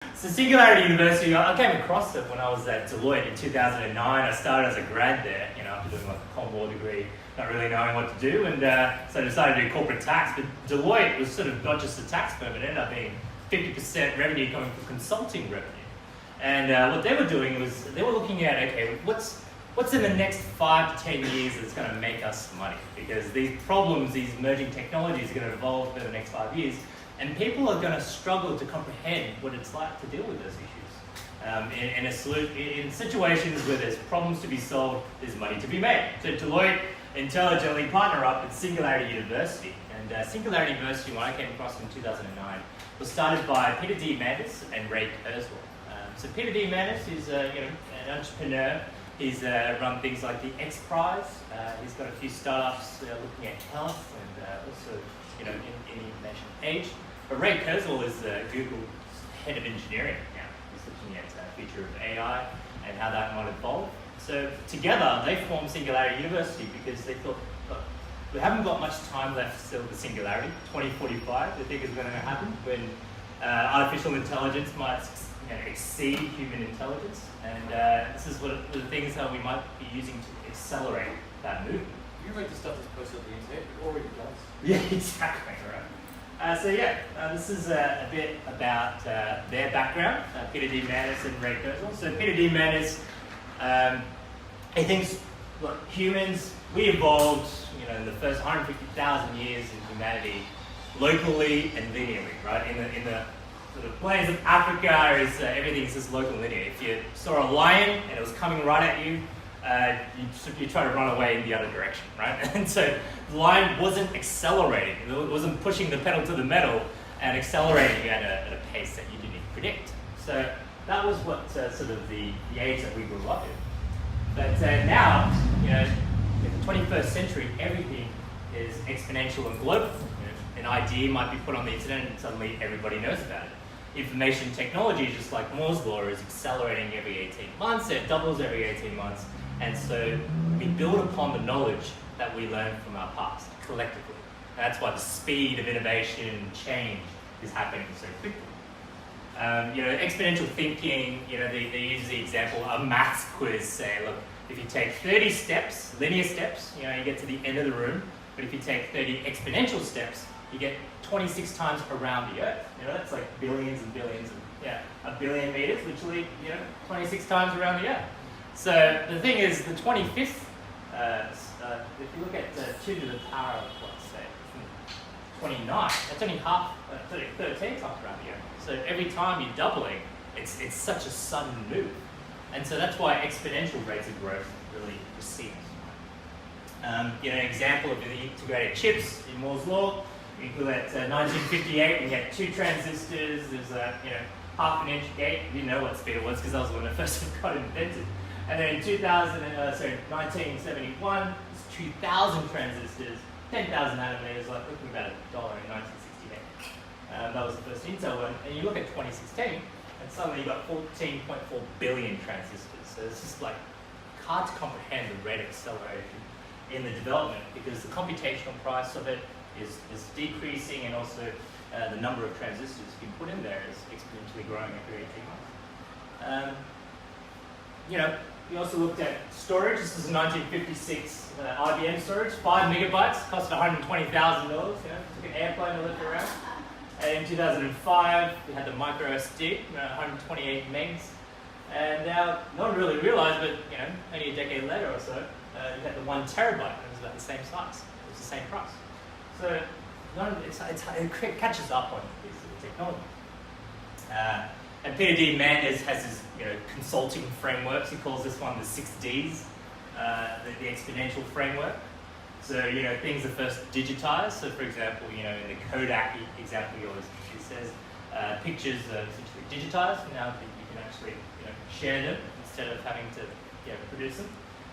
So Singularity University, I came across it when I was at Deloitte in 2009. I started as a grad there, after doing like a Common Law degree, not really knowing what to do, and so I decided to do corporate tax. But Deloitte was sort of not just a tax firm, it ended up being 50% revenue coming from consulting revenue. And what they were doing was they were looking at, okay, what's in the next 5 to 10 years that's going to make us money? Because these problems, these emerging technologies are going to evolve over the next 5 years. And people are going to struggle to comprehend what it's like to deal with those issues. In situations where there's problems to be solved, there's money to be made. So Deloitte intelligently partner up with Singularity University. And Singularity University, when I came across in 2009, was started by Peter D. Mandis and Ray Kurzweil. So Peter D. Mandis is an entrepreneur. He's run things like the X Prize. He's got a few startups looking at health and also in the information age. But Ray Kurzweil is Google's head of engineering now. He's looking at the future of AI and how that might evolve. So together, they formed Singularity University because they thought, look, we haven't got much time left still with Singularity. 2045, they think is going to happen when artificial intelligence might exceed human intelligence. And this is one of the things that we might be using to accelerate that movement. You read the stuff that's posted on the internet, it already does. Yeah, exactly, right. This is a bit about their background, Peter D. Mandis and Ray Kurzweil. So Peter D. Mandis, he thinks, look, humans, we evolved, in the first 150,000 years in humanity, locally and linearly, right? In the sort of plains of Africa, everything's just local and linear. If you saw a lion and it was coming right at you, you try to run away in the other direction, right? And so the lion wasn't accelerating. It wasn't pushing the pedal to the metal and accelerating at a pace that you didn't predict. So that was what sort of the age that we grew up in. But now, in the 21st century, everything is exponential and global. An idea might be put on the internet and suddenly everybody knows about it. Information technology, just like Moore's Law, is accelerating every 18 months. It doubles every 18 months. And so we build upon the knowledge that we learned from our past, collectively. And that's why the speed of innovation and change is happening so quickly. Exponential thinking, they use the example of a maths quiz, say, look, if you take 30 steps, linear steps, you get to the end of the room. But if you take 30 exponential steps, you get 26 times around the Earth. That's like billions and billions a billion meters, literally, 26 times around the Earth. So the thing is, the 25th, if you look at 2 to the power of, let's say, 29, that's only 13 times around the Earth. So every time you're doubling, it's such a sudden move. And so that's why exponential rates of growth really proceed. An example of the integrated chips in Moore's Law, you go at 1958, we had 2 transistors, there's a half an inch gate. You know what speed it was because that was when it first got invented. And then in 1971, it's 2,000 transistors, 10,000 nanometers, like looking about $1 in 1968. That was the first Intel one. And you look at 2016, and suddenly you got 14.4 billion transistors. So it's just like hard to comprehend the rate of acceleration in the development because the computational price of it is decreasing, and also the number of transistors you can put in there is exponentially growing every 18 months. We also looked at storage. This is a 1956 IBM storage, 5 megabytes, costed $120,000. Took an airplane to lift around. And in 2005, we had the micro SD, 128 megs. And now, no one really realized, but only a decade later or so, you had the 1 terabyte, and it was about the same size. It was the same price. So it catches up on this technology. And Peter D. Mandis has his consulting frameworks. He calls this one the 6 Ds, the exponential framework. So things are first digitized. So for example, in the Kodak example he says, pictures are essentially digitized. Now you can actually share them instead of having to produce them.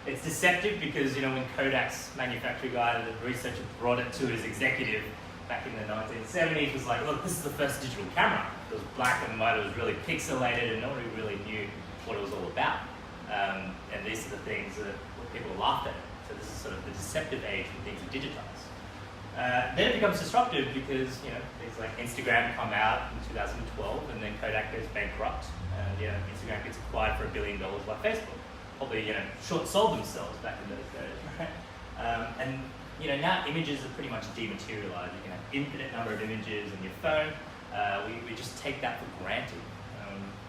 It's deceptive because when Kodak's manufacturing guy, the researcher brought it to his executive back in the 1970s, was like, look, this is the first digital camera. It was black and white, it was really pixelated, and nobody really knew what it was all about. And these are the things that people laughed at. So this is sort of the deceptive age when things are digitized. Then it becomes disruptive because things like Instagram come out in 2012, and then Kodak goes bankrupt, and Instagram gets acquired for $1 billion by Facebook. Probably short sold themselves back in those days, right? And now images are pretty much dematerialized. You can have infinite number of images on your phone. We just take that for granted,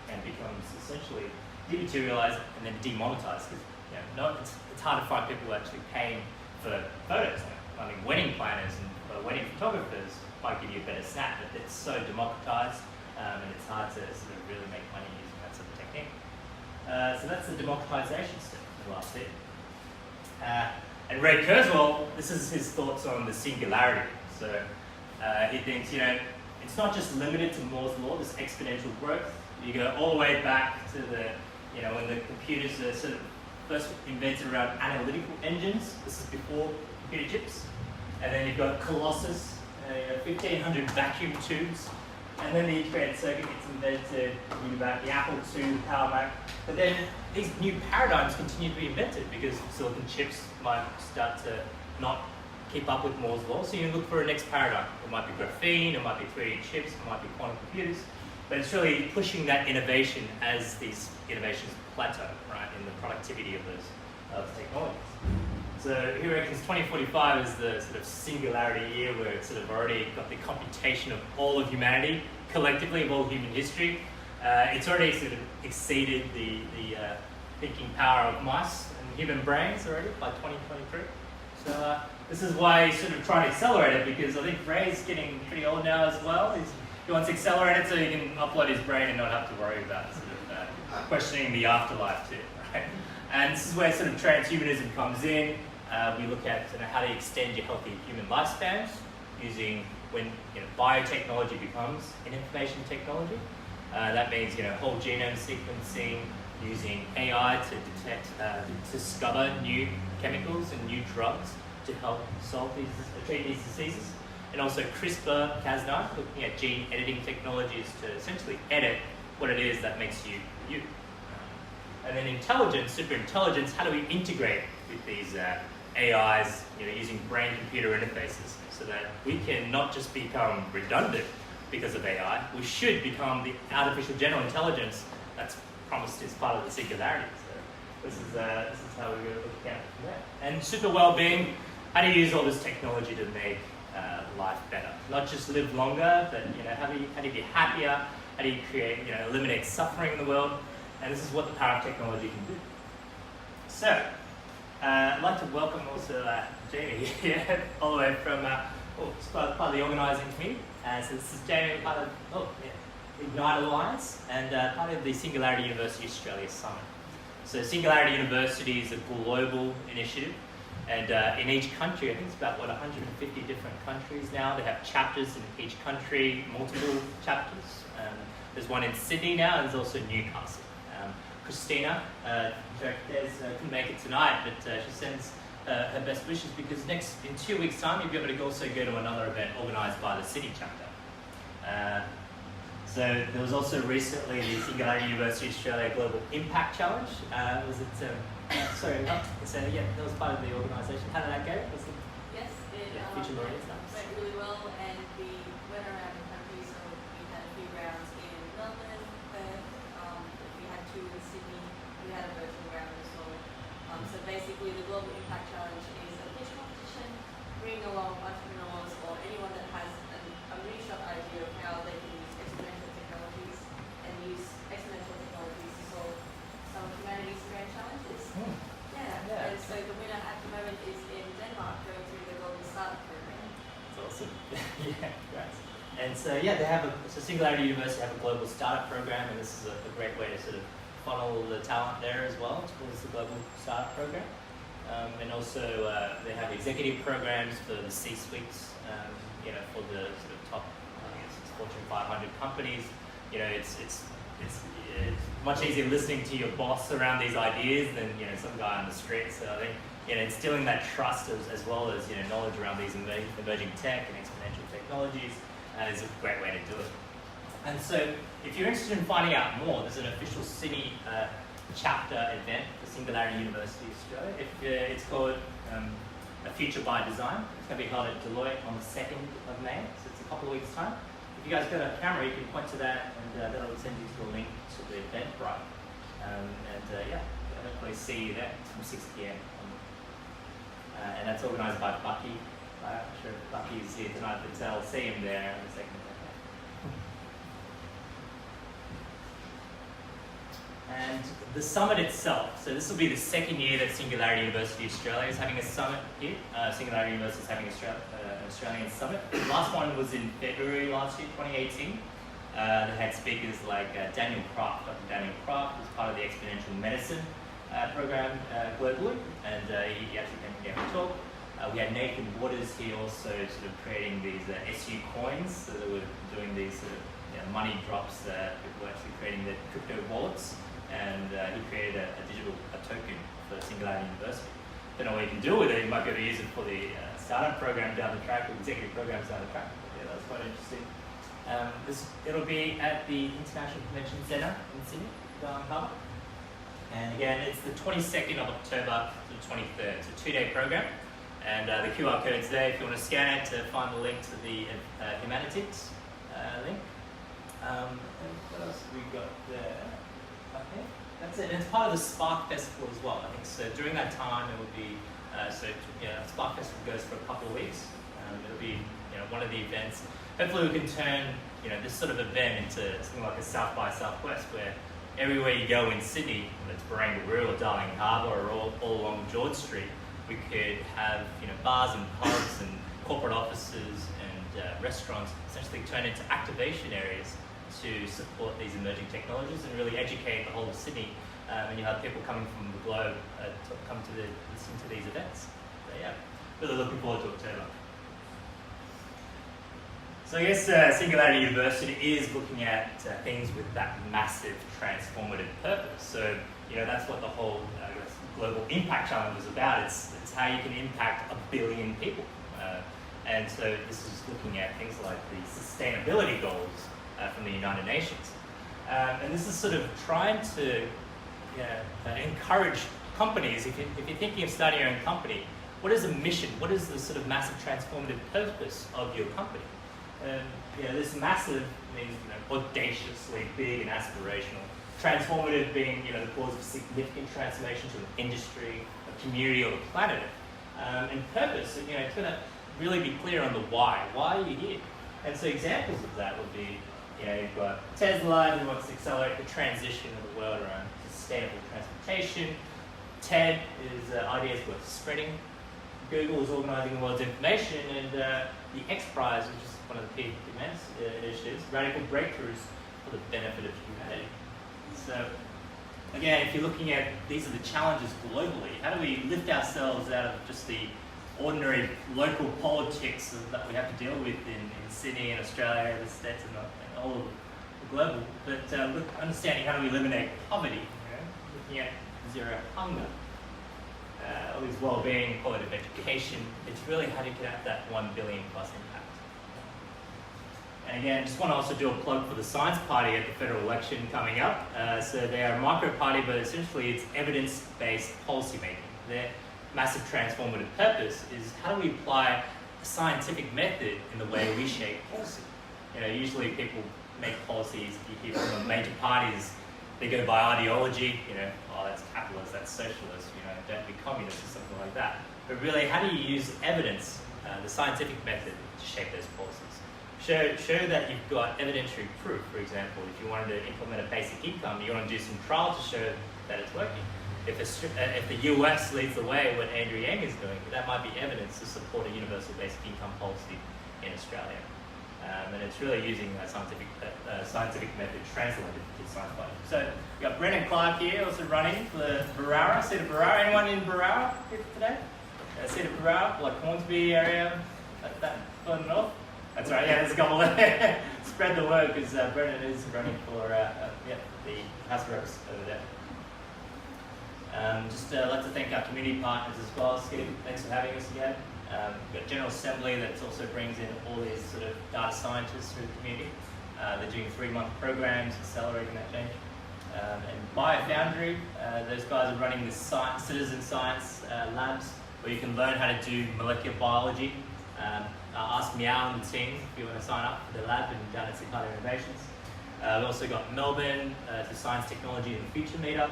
and becomes essentially dematerialized and then demonetized. Because it's hard to find people who actually paying for photos. I mean, wedding planners and wedding photographers might give you a better snap, but it's so democratized, and it's hard to sort of really make money using that sort of technique. So that's the democratization step, the last bit. And Ray Kurzweil, this is his thoughts on the singularity. So he thinks, it's not just limited to Moore's law, this exponential growth. You go all the way back to the, when the computers are sort of first invented around analytical engines. This is before computer chips. And then you've got Colossus, 1,500 vacuum tubes. And then the integrated circuit gets invented, you got the Apple II, Power Mac. But then these new paradigms continue to be invented because silicon chips might start to not keep up with Moore's law. So you look for a next paradigm. It might be graphene, it might be 3D chips, it might be quantum computers. But it's really pushing that innovation as these innovations plateau, right, in the productivity of those technologies. So he reckons 2045 is the sort of singularity year where it's sort of already got the computation of all of humanity, collectively of all human history. It's already sort of exceeded the thinking power of mice and human brains already by 2023. So this is why he's sort of trying to accelerate it, because I think Ray's getting pretty old now as well. He wants to accelerate it so he can upload his brain and not have to worry about sort of questioning the afterlife too, right? And this is where sort of transhumanism comes in. We look at how to extend your healthy human lifespans using when biotechnology becomes an information technology. That means whole genome sequencing, using AI to detect, discover new chemicals and new drugs to help treat these diseases. And also CRISPR-Cas9, looking at gene editing technologies to essentially edit what it is that makes you you. And then intelligence, super intelligence, how do we integrate with these AIs, using brain-computer interfaces so that we can not just become redundant because of AI, we should become the artificial general intelligence that's promised as part of the singularity. So this is how we're going to look at it from there. And super well-being, how do you use all this technology to make life better? Not just live longer, but how do you be happier? How do you create, eliminate suffering in the world? And this is what the power of technology can do. So, I'd like to welcome also Jamie here, all the way from part of the organising committee. So this is Jamie, part of Ignite Alliance, and part of the Singularity University Australia Summit. So Singularity University is a global initiative, and in each country, I think it's about 150 different countries now. They have chapters in each country, multiple chapters. There's one in Sydney now, and there's also Newcastle. Christina, couldn't make it tonight, but she sends her best wishes because in 2 weeks' time you'll be able to also go to another event organised by the Sydney chapter. So there was also recently the Singularity University Australia Global Impact Challenge. That was part of the organisation. How did that go? Yes, it went really well, and we went around the country, so we had a few rounds in Melbourne, Perth, we had 2 in Sydney, we had a virtual round as well. So basically the Global Impact Challenge is a pitch competition, bring along entrepreneurs or anyone that has a really short idea of how they can use exponential technologies and use exponential technologies to solve some of humanity's grand challenges. Yeah. And so the winner at the moment is in Denmark, going through the Global Startup Program. That's awesome. Yeah, great. And so Singularity University have a global startup program, and this is a great way to sort of funnel the talent there as well towards the global startup program. And also they have executive programs for the C-suites, for the sort of top, Fortune 500 companies. It's much easier listening to your boss around these ideas than some guy on the street. So I think instilling that trust as well as knowledge around these emerging tech and exponential technologies is a great way to do it. And so if you're interested in finding out more, there's an official Sydney chapter event for Singularity University Australia. It's called a Future by Design. It's going to be held at Deloitte on the 2nd of May, so it's a couple of weeks' time. If you guys got a camera, you can point to that, and that'll send you to a link to the Eventbrite. Yeah, I'll hopefully see you there from 6 p.m. And that's organised by Bucky. I'm not sure if Bucky's here tonight, but I'll see him there in a second. And the summit itself, so this will be the second year that Singularity University Australia is having a summit here. Singularity University is having an Australian summit. The last one was in February last year, 2018. They had speakers like Daniel Kraft. Dr. Daniel Kraft was part of the Exponential Medicine program globally, and he actually came here to talk. We had Nathan Waters here also sort of creating these SU coins, so they were doing these sort of money drops, people were actually creating their crypto wallets, and he created a token for Singularity University. Don't know what you can do with it. You might be able to use it for the startup program down the track, or executive programs down the track. Yeah, that's quite interesting. It'll be at the International Convention Centre in Sydney, Darling Harbour. And again, it's the 22nd of October to the 23rd. It's a 2-day program. And the QR code's there if you want to scan it to find the link to the Humanities link. And what else have we got there? Okay, that's it. And it's part of the Spark Festival as well, I think. So during that time, it will be, Spark Festival goes for a couple of weeks. It'll be one of the events. Hopefully we can turn this sort of event into something like a South by Southwest, where everywhere you go in Sydney, whether it's Barangaroo or Darling Harbour or all along George Street, we could have bars and pubs and corporate offices and restaurants essentially turn into activation areas to support these emerging technologies and really educate the whole of Sydney. And you have people coming from the globe to come to listen to these events. So yeah, really looking forward to October. So I guess Singularity University is looking at things with that massive transformative purpose. So that's what the whole global impact challenge is about. It's how you can impact 1 billion people. And so this is looking at things like the sustainability goals from the United Nations. And this is sort of trying to encourage companies, if you're thinking of starting your own company, what is the mission? What is the sort of massive transformative purpose of your company? This massive means audaciously big and aspirational. Transformative being the cause of significant transformation to an industry, a community, or the planet. And purpose, it's going to really be clear on the why. Why are you here? And so examples of that would be, you've got Tesla, who wants to accelerate the transition of the world around sustainable transportation. TED is ideas worth spreading. Google is organising the world's information, and the X Prize, which is one of the key initiatives, radical breakthroughs for the benefit of humanity. So, again, if you're looking at these are the challenges globally, how do we lift ourselves out of just the ordinary local politics that we have to deal with in Sydney and Australia, the States, and all of the global, but understanding how do we eliminate poverty, looking at zero hunger, all these well-being, quality of education. It's really how do you get at that 1 billion plus impact. And again, just want to also do a plug for the Science Party at the federal election coming up. So they are a micro party, but essentially it's evidence-based policy making. Their massive transformative purpose is how do we apply a scientific method in the way we shape policy. Usually people make policies, you hear from the major parties, they go by ideology, oh, that's capitalist, that's socialist, don't be communist or something like that. But really, how do you use evidence, the scientific method, to shape those policies? Show that you've got evidentiary proof. For example, if you wanted to implement a basic income, you want to do some trials to show that it's working. If the US leads the way, what Andrew Yang is doing, that might be evidence to support a universal basic income policy in Australia. And it's really using a scientific method translated to science body. So we've got Brendan Clark here, also running for Barara, seat of Barara. Anyone in Barara here today? Seat of Barara, like Hornsby area, that further north? That's right, yeah, there's a couple there. Spread the word, because Brendan is running for the House of Reps over there. Just like to thank our community partners as well. Skeeve, thanks for having us again. We've got General Assembly that also brings in all these sort of data scientists through the community. They're doing 3-month programs, accelerating that change. And BioFoundry, those guys are running the citizen science labs, where you can learn how to do molecular biology. Ask Meow and the team if you want to sign up for the lab and down at Cicada Innovations. We've also got Melbourne to Science, Technology and the Future meetup.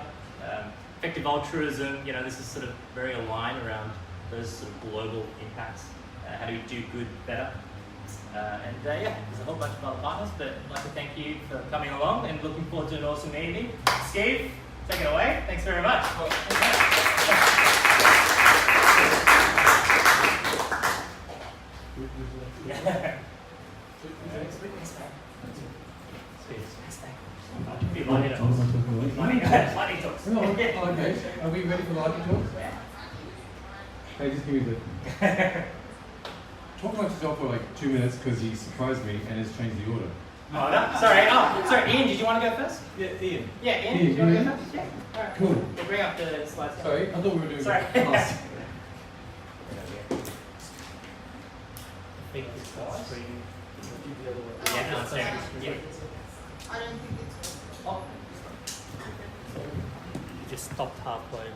Effective altruism, this is sort of very aligned around those sort of global impacts. How do we do good better? There's a whole bunch of other partners, but I'd like to thank you for coming along and looking forward to an awesome evening. Skeeve, take it away. Thanks very much. Lightning talks. Oh, okay. Are we ready for lightning talks? Hey, just give me the... Talk about yourself for like 2 minutes because he surprised me and has changed the order. Oh, no? Sorry, Ian, did you want to go first? Yeah, Ian. Yeah, Ian, did you want to go first? Yeah. All right. Cool. We'll bring up the slides. Sorry, I thought we were doing Sorry. class. I think it's yeah, no, it's there. Yeah. I don't think it's. You just stopped halfway.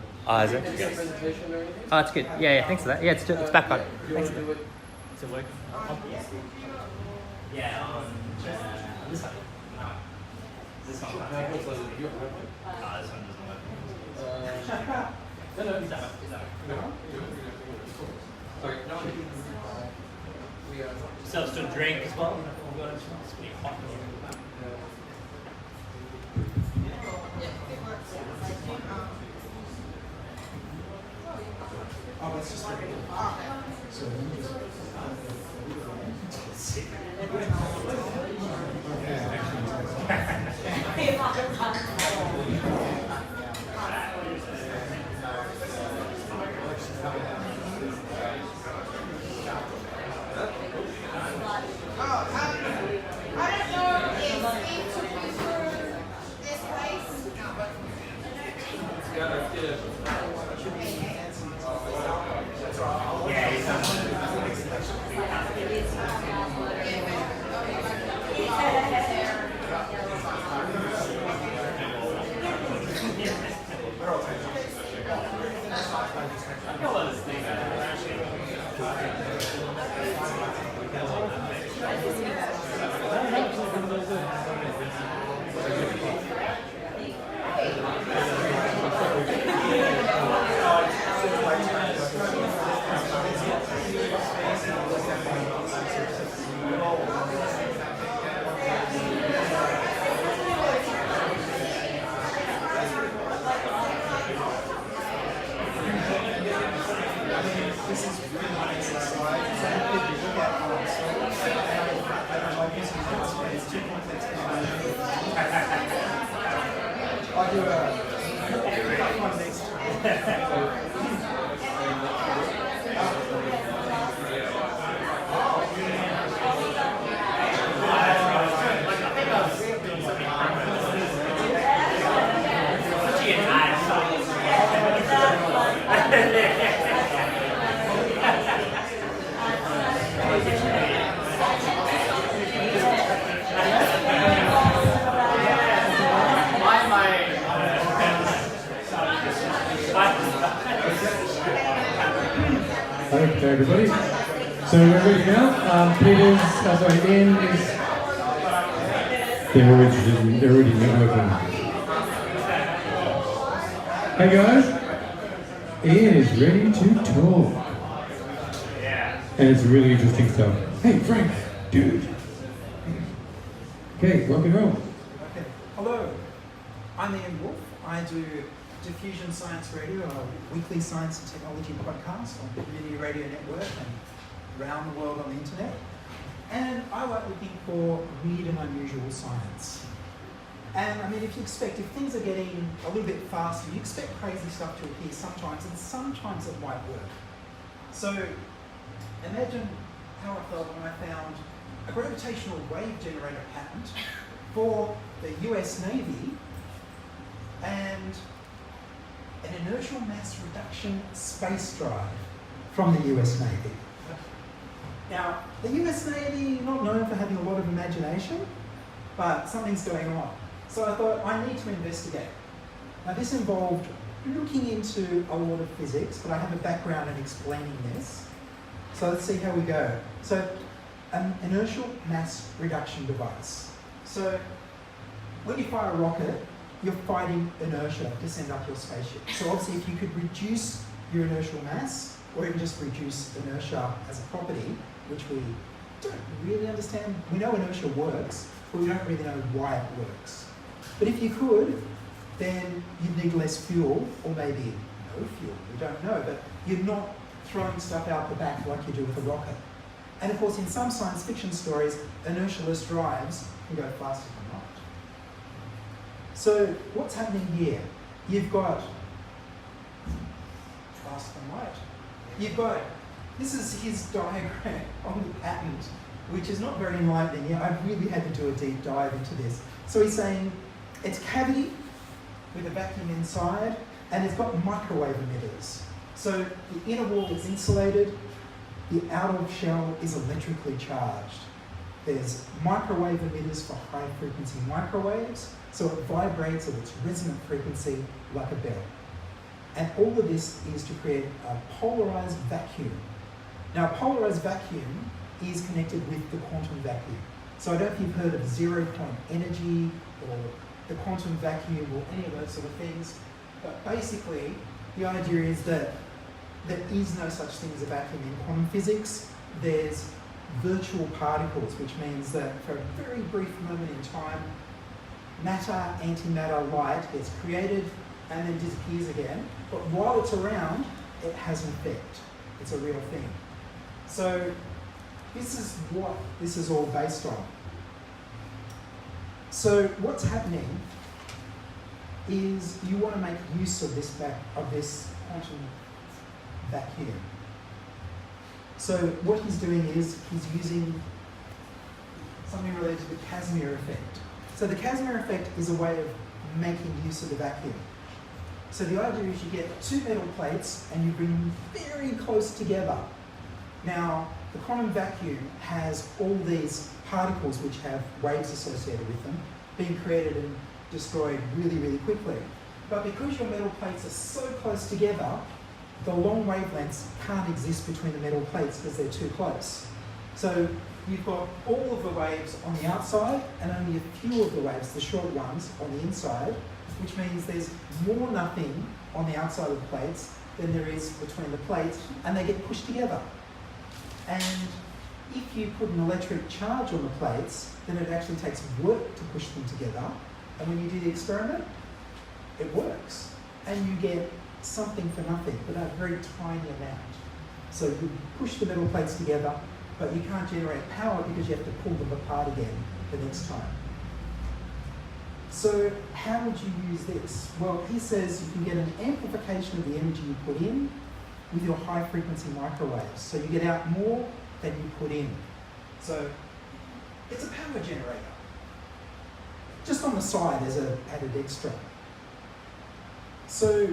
Is it? Is it a presentation or anything? Oh, it's good. Yeah, thanks for that. Yeah, it's back on. Do you want to do it? Is it working? Yeah, on this one. No. This one. No, it's like your home. This one doesn't work. No. Is that one? Sorry, no. We are. Yourselves to a drink as well? It's pretty hot in here. Oh, it's just like. So you just. Okay, everybody. So we're ready now. Ian is. They're already networking. Hey guys, Ian is ready to talk. Yeah. And it's really interesting stuff. Hey Frank, dude. Okay, rock and roll. Okay. Hello, I'm Ian Woolf. I do Diffusion Science Radio, a weekly science and technology podcast on the Community Radio Network and around the world on the internet. And I like looking for weird and unusual science. And I mean, if things are getting a little bit faster, you expect crazy stuff to appear sometimes, and sometimes it might work. So imagine how I felt when I found a gravitational wave generator patent for the US Navy and an inertial mass reduction space drive from the US Navy. Now, the US Navy, not known for having a lot of imagination, but something's going on. So I thought, I need to investigate. Now this involved looking into a lot of physics, but I have a background in explaining this. So let's see how we go. So, an inertial mass reduction device. So, when you fire a rocket, you're fighting inertia to send up your spaceship. So obviously if you could reduce your inertial mass, or even just reduce inertia as a property, which we don't really understand. We know inertia works, but we don't really know why it works. But if you could, then you'd need less fuel, or maybe no fuel, we don't know, but you're not throwing stuff out the back like you do with a rocket. And of course, in some science fiction stories, inertialess drives can go faster than light. So what's happening here? You've got faster than light. You've got, this is his diagram on the patent, which is not very enlightening. I really had to do a deep dive into this. So he's saying it's cavity with a vacuum inside, and it's got microwave emitters. So the inner wall is insulated, the outer shell is electrically charged. There's microwave emitters for high frequency microwaves, so it vibrates at its resonant frequency like a bell. And all of this is to create a polarized vacuum. Now, a polarized vacuum is connected with the quantum vacuum. So I don't know if you've heard of zero-point energy or the quantum vacuum or any of those sort of things, but basically the idea is that there is no such thing as a vacuum in quantum physics. There's virtual particles, which means that for a very brief moment in time, matter, antimatter, light gets created and then disappears again. But while it's around, it has an effect. It's a real thing. So this is what this is all based on. So what's happening is you want to make use of this quantum vacuum. So what he's doing is he's using something related to the Casimir effect. So the Casimir effect is a way of making use of the vacuum. So the idea is you get two metal plates and you bring them very close together. Now, the quantum vacuum has all these particles which have waves associated with them being created and destroyed really, really quickly. But because your metal plates are so close together, the long wavelengths can't exist between the metal plates because they're too close. So you've got all of the waves on the outside and only a few of the waves, the short ones, on the inside, which means there's more nothing on the outside of the plates than there is between the plates, and they get pushed together. And if you put an electric charge on the plates, then it actually takes work to push them together. And when you do the experiment, it works. And you get something for nothing, but a very tiny amount. So you push the metal plates together, but you can't generate power because you have to pull them apart again the next time. So how would you use this? Well, he says you can get an amplification of the energy you put in with your high frequency microwaves. So you get out more than you put in. So it's a power generator. Just on the side as an added extra. So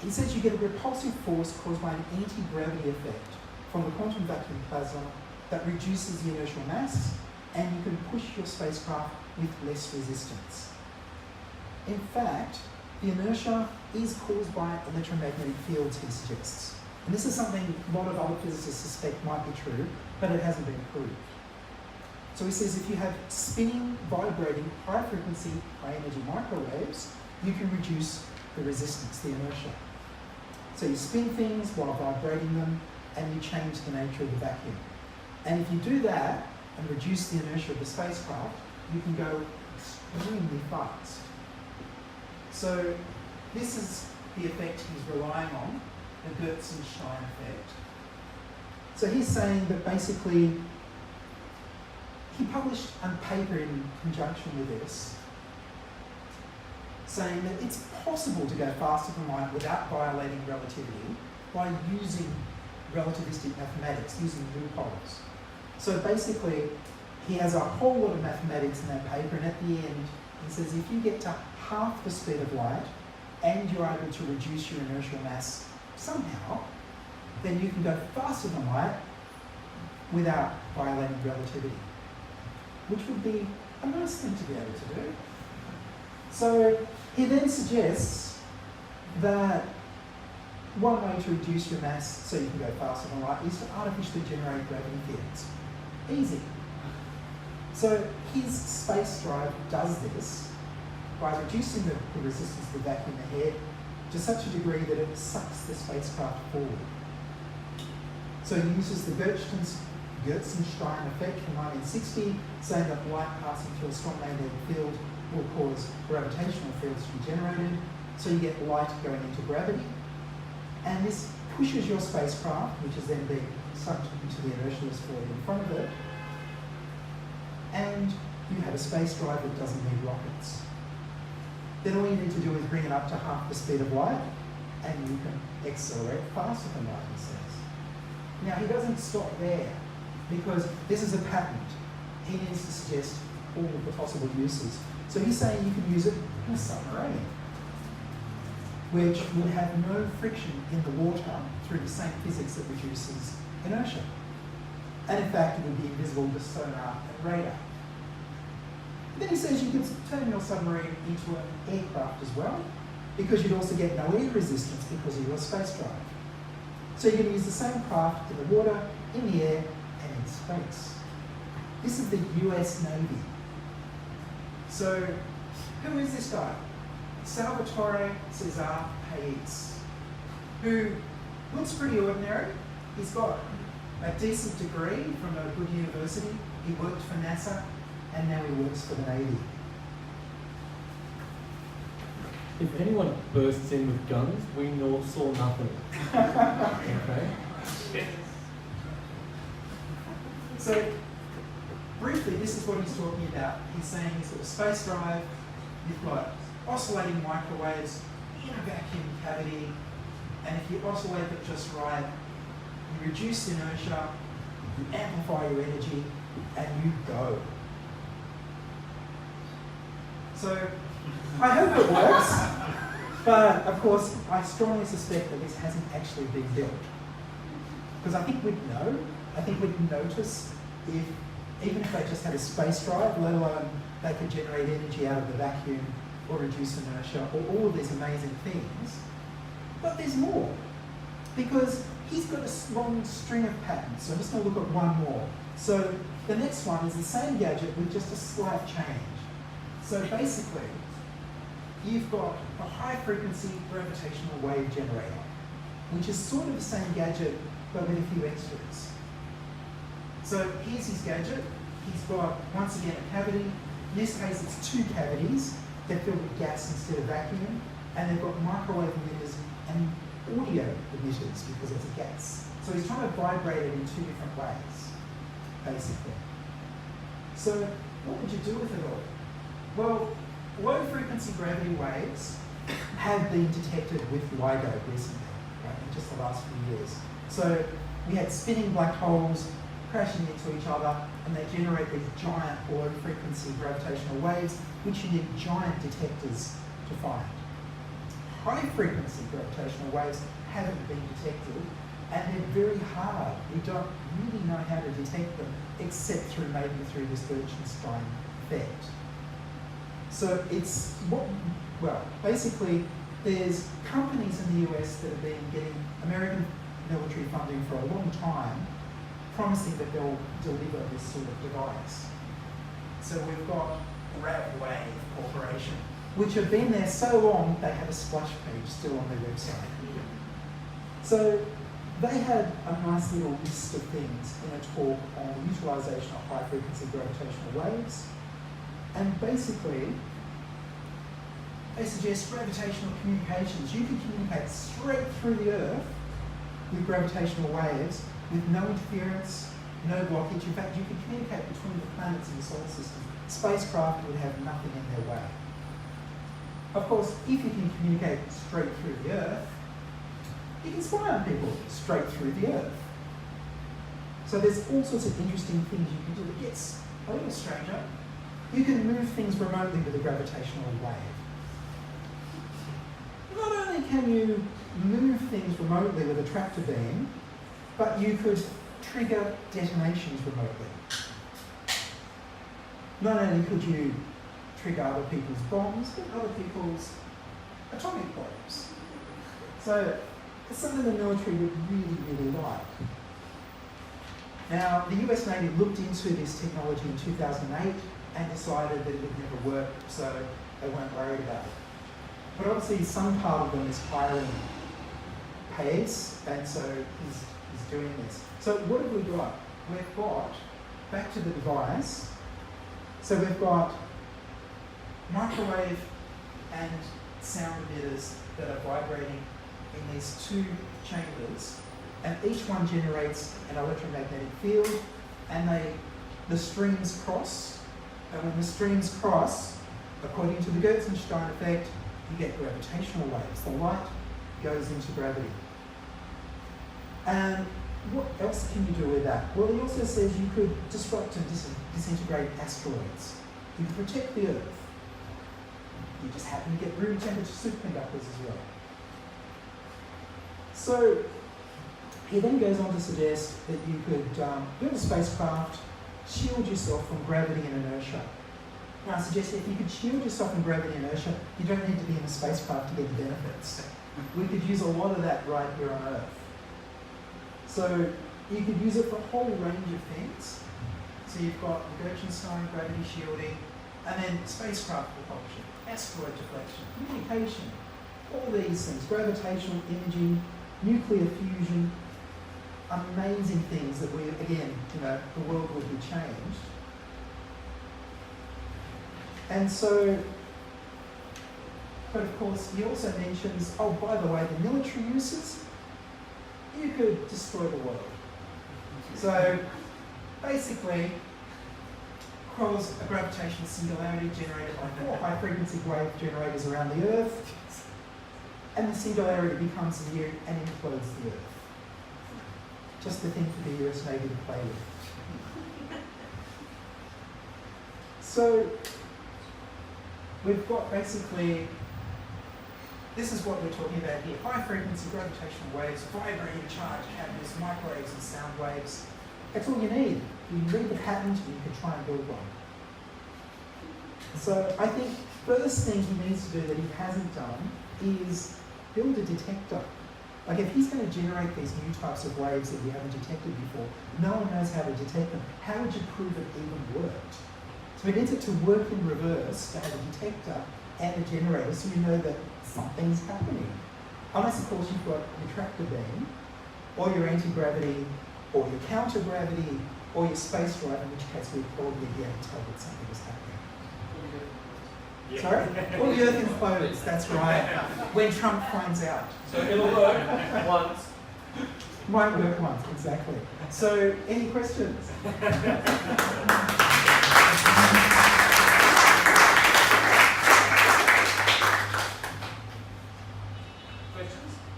he says you get a repulsive force caused by an anti-gravity effect from the quantum vacuum plasma that reduces the inertial mass, and you can push your spacecraft with less resistance. In fact, the inertia is caused by electromagnetic fields, he suggests. And this is something a lot of other physicists suspect might be true, but it hasn't been proved. So he says if you have spinning, vibrating, high frequency, high energy microwaves, you can reduce the resistance, the inertia. So you spin things while vibrating them, and you change the nature of the vacuum. And if you do that and reduce the inertia of the spacecraft, you can go extremely fast. So this is the effect he's relying on, the Gertz-Stein effect. So he's saying that basically, he published a paper in conjunction with this, saying that it's possible to go faster than light without violating relativity by using relativistic mathematics, using loopholes. So basically, he has a whole lot of mathematics in that paper, and at the end, he says if you get to half the speed of light and you're able to reduce your inertial mass somehow, then you can go faster than light without violating relativity, which would be a nice thing to be able to do. So he then suggests that one way to reduce your mass so you can go faster than light is to artificially generate gravity fields. Easy. So his space drive does this by reducing the resistance of the vacuum ahead to such a degree that it sucks the spacecraft forward. So he uses the Gertzenstein effect from 1960, saying that light passing through a strong magnetic field will cause gravitational fields to be generated, so you get light going into gravity. And this pushes your spacecraft, which is then being sucked into the inertialess void in front of it, and you have a space drive that doesn't need rockets. Then all you need to do is bring it up to half the speed of light, and you can accelerate faster than light, he says. Now, he doesn't stop there, because this is a patent. He needs to suggest all of the possible uses. So he's saying you can use it in a submarine, which would have no friction in the water through the same physics that reduces inertia. And in fact, it would be invisible to sonar and radar. Then he says you can turn your submarine into an aircraft as well, because you'd also get no air resistance because of your space drive. So you can use the same craft in the water, in the air, and in space. This is the US Navy. So who is this guy? Salvatore Cesar Pais, who looks pretty ordinary. He's got a decent degree from a good university. He worked for NASA, and now he works for the Navy. If anyone bursts in with guns, we saw nothing. Okay? So, briefly, this is what he's talking about. He's saying he's got a space drive, you've got oscillating microwaves in a vacuum cavity, and if you oscillate it just right, you reduce inertia, you amplify your energy, and you go. So, I hope it works, but of course, I strongly suspect that this hasn't actually been built. Because I think we'd know, I think we'd notice even if they just had a space drive, let alone they could generate energy out of the vacuum or reduce inertia or all of these amazing things. But there's more, because he's got a long string of patents. So I'm just going to look at one more. So the next one is the same gadget with just a slight change. So basically, you've got a high-frequency gravitational wave generator, which is sort of the same gadget, but with a few extras. So here's his gadget. He's got, once again, a cavity. In this case, it's two cavities. They're filled with gas instead of vacuum, and they've got microwave emitters and audio emitters because it's a gas. So he's trying to vibrate it in two different ways, basically. So what would you do with it all? Well, low-frequency gravity waves have been detected with LIGO recently, right, in just the last few years. So we had spinning black holes crashing into each other, and they generate these giant low-frequency gravitational waves, which you need giant detectors to find. High-frequency gravitational waves haven't been detected, and they're very hard. We don't really know how to detect them, except through this Gertzenstein effect. So it's basically there's companies in the US that have been getting American military funding for a long time, promising that they'll deliver this sort of device. So we've got Wave Corporation, which have been there so long they have a splash page still on their website. So they had a nice little list of things in a talk on utilization of high frequency gravitational waves. And basically, they suggest gravitational communications. You can communicate straight through the Earth with gravitational waves with no interference, no blockage. In fact, you can communicate between the planets in the solar system. Spacecraft would have nothing in their way. Of course, if you can communicate straight through the Earth, you can spy on people straight through the Earth. So there's all sorts of interesting things you can do. It gets a little stranger. You can move things remotely with a gravitational wave. Not only can you move things remotely with a tractor beam, but you could trigger detonations remotely. Not only could you trigger other people's bombs, but other people's atomic bombs. So it's something the military would really, really like. Now, the US Navy looked into this technology in 2008 and decided that it would never work, so they weren't worried about it. But obviously some part of them is hiring payers, and so he's doing this. So what have we got? We've got, back to the device, so we've got microwave and sound emitters that are vibrating in these two chambers, and each one generates an electromagnetic field, and the streams cross, and when the streams cross, according to the Gertzenstein effect, you get gravitational waves. The light goes into gravity. And what else can you do with that? Well, he also says you could disrupt and disintegrate asteroids. You can protect the Earth. You just happen to get room temperature superconductors as well. So he then goes on to suggest that you could build a spacecraft, shield yourself from gravity and inertia. Now I suggest if you could shield yourself from gravity and inertia, you don't need to be in a spacecraft to get the benefits. We could use a lot of that right here on Earth. So you could use it for a whole range of things. So you've got the Gertzenstein gravity shielding, and then spacecraft propulsion, asteroid deflection, communication, all these things, gravitational imaging, nuclear fusion, amazing things that we, again, the world would be changed. And so, but of course, he also mentions, oh, by the way, the military uses, you could destroy the world. So, basically, cause a gravitational singularity generated by 4 high-frequency wave generators around the Earth, and the singularity becomes near and implodes the Earth. Just the thing for the US Navy to play with. So, we've got basically, this is what we're talking about here. High-frequency gravitational waves, vibrating charged cavities, microwaves and sound waves. That's all you need. You can read the patterns and you can try and build one. So I think first thing he needs to do that he hasn't done is build a detector. Like if he's going to generate these new types of waves that we haven't detected before, no one knows how to detect them. How would you prove it even worked? So he needs it to work in reverse to have a detector and a generator so you know that something's happening. Unless of course you've got your tractor beam, or your anti-gravity, or your counter-gravity, or your space drive, in which case we'd probably be able to tell that something was happening. Yeah. Sorry? Well, the Earth implodes, that's right. When Trump finds out. So it'll work once. Might work once, exactly. So, any questions?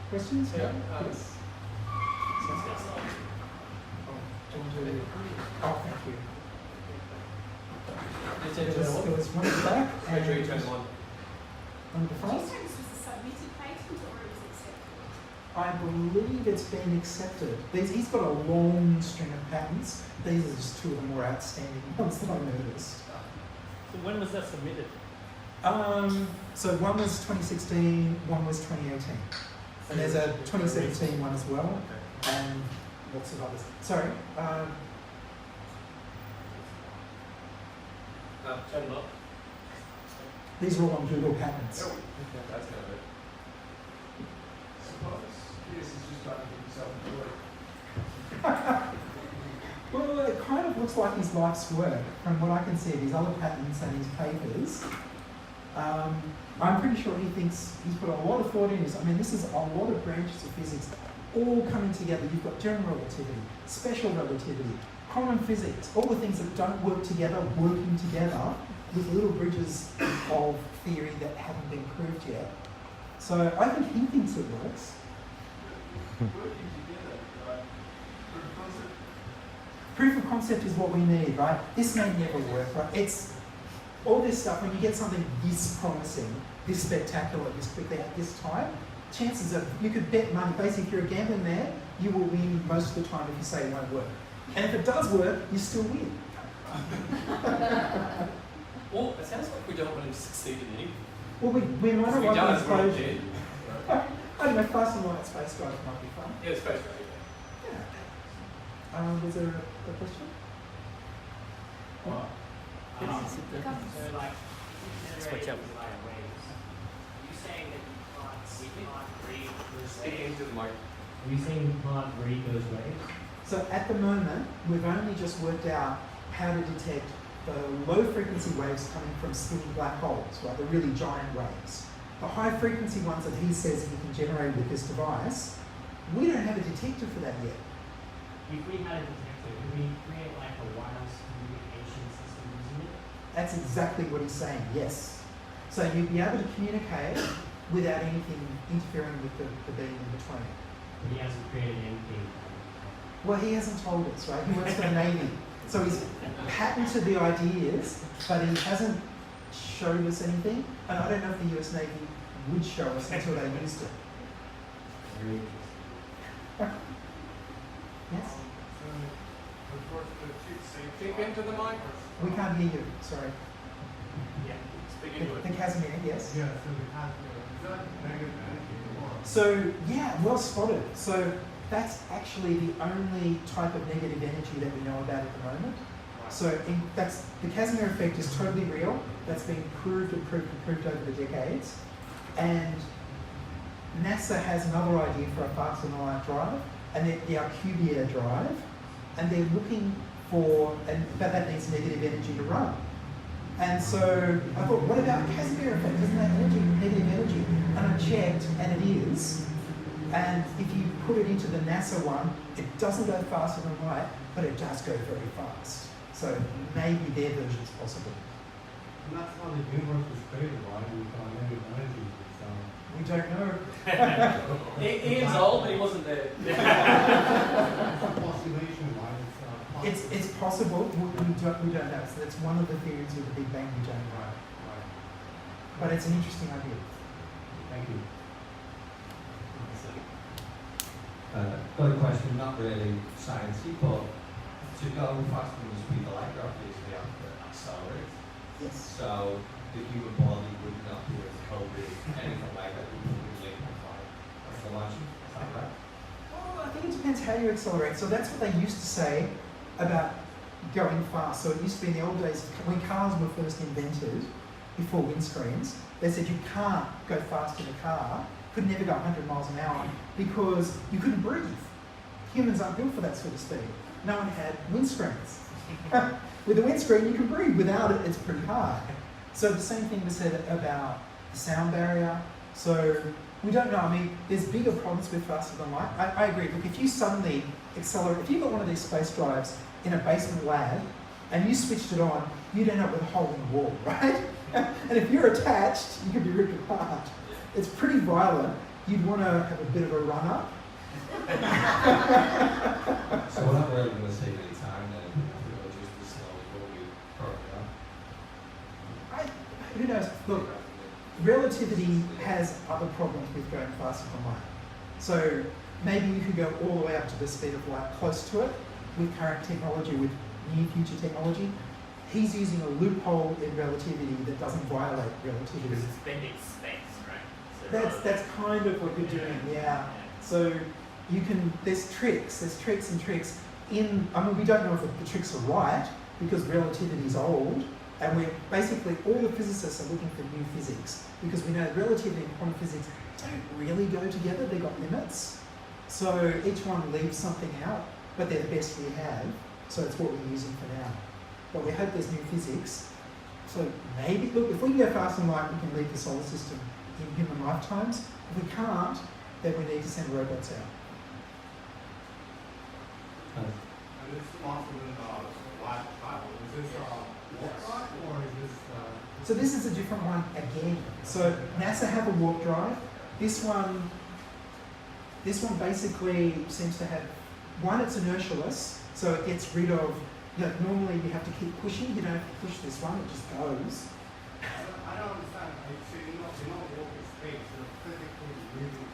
Questions? Yeah. Yes. Oh, thank you. There was one at the back and one at the front. Did you say this was a submitted patent or it was accepted? I believe it's been accepted. He's got a long string of patents. These are just two of the more outstanding ones that I noticed. So when was that submitted? So one was 2016, one was 2018. And there's a 2017 one as well, and lots of others. Sorry. Turn them up. These are all on Google Patents. Okay, that's kind of it. This is just trying to keep yourself employed. Well, it kind of looks like his life's work from what I can see of his other patents and his papers. I'm pretty sure he thinks he's put a lot of thought in this. I mean, this is a lot of branches of physics all coming together. You've got general relativity, special relativity, quantum physics, all the things that don't work together, working together with little bridges of theory that haven't been proved yet. So I think he thinks it works. Working together, right? Proof of concept. Proof of concept is what we need, right? This may never work, right? It's all this stuff, when you get something this promising, this spectacular, this quickly at this time, chances are you could bet money. Basically, if you're a gambling man, you will win most of the time if you say it won't work. And if it does work, you still win. Well, it sounds like we don't want him to succeed in anything. Well, we might If not he want does, the we're all explosion. dead. I don't know, fast and light space drive might be fun. Yeah, space right. Yeah. Was there a question? So like, Switch up. you saying that you can't read Speaking into the mic. Are you saying you can't read those waves? So at the moment, we've only just worked out how to detect the low frequency waves coming from spinning black holes, right? The really giant waves. The high frequency ones that he says he can generate with this device, we don't have a detector for that yet. If we had a detector, could we create like a wireless communication system using it? That's exactly what he's saying, yes. So you'd be able to communicate without anything interfering with the being in between. But he hasn't created anything. Well, he hasn't told us, right? He works for the Navy. So he's patented the ideas, but he hasn't showed us anything. And I don't know if the US Navy would show us until they used it. Yes? Speak into the mic. We can't hear you, sorry. Yeah. Speak into it. The Casimir, yes? Yeah, so the Casimir, is that negative energy or? So, yeah, well spotted. So that's actually the only type of negative energy that we know about at the moment. So the Casimir effect is totally real. That's been proved over the decades. And NASA has another idea for a faster than light drive, and the Alcubierre drive, and they're looking for, but that needs negative energy to run. And so I thought, what about Casimir effect? Isn't that energy, negative energy? And I checked, and it is. And if you put it into the NASA one, it doesn't go faster than light, but it does go very fast. So maybe their version is possible. And that's how the universe was created, right? We found negative energy. So. We don't know. Ian's old, but he wasn't there. It's a postulation, right? It's possible. We don't know. So that's one of the theories of the Big Bang we don't know. Right. But it's an interesting idea. Thank you. Got a question, not really sciencey, but to go faster than the speed of light, you obviously have to accelerate. Yes. So the human body would not be able to cope with anything like that. We would liquefy. That's the logic. Is that right? Well, I think it depends how you accelerate. So that's what they used to say about going fast. So it used to be in the old days, when cars were first invented, before windscreens, they said you can't go fast in a car, could never go 100 miles an hour because you couldn't breathe. Humans aren't built for that sort of speed. No one had windscreens. With a windscreen, you can breathe. Without it, it's pretty hard. So the same thing was said about the sound barrier. So we don't know. I mean, there's bigger problems with faster than light. I agree. Look, if you suddenly accelerate, if you've got one of these space drives in a basement lab and you switched it on, you'd end up with a hole in the wall, right? And if you're attached, you could be ripped apart. It's pretty violent. You'd want to have a bit of a run-up. So we're not really going to save any time then. We'll just be slowly going to Who knows? Look, relativity has other problems with going faster than light. So maybe you could go all the way up to the speed of light close to it with current technology, with near future technology. He's using a loophole in relativity that doesn't violate relativity. Because it's bending space, right? So That's kind of what you're doing, yeah. So you can, there's tricks and tricks in, I mean, we don't know if the tricks are right because relativity is old, and we're basically, all the physicists are looking for new physics because we know relativity and quantum physics don't really go together, they've got limits. So each one leaves something out, but they're the best we have, so it's what we're using for now. But we hope there's new physics. So maybe, look, if we can go faster than light, we can leave the solar system in human lifetimes. If we can't, then we need to send robots out. And it's faster than light travel. Is this warp drive or is this? So this is a different one again. So NASA have a warp drive. This one basically seems to have, one, it's inertialess, so it gets rid of, you know, normally you have to keep pushing, you don't have to push this one, it just goes. I don't understand. So you're not warping space, you're physically moving.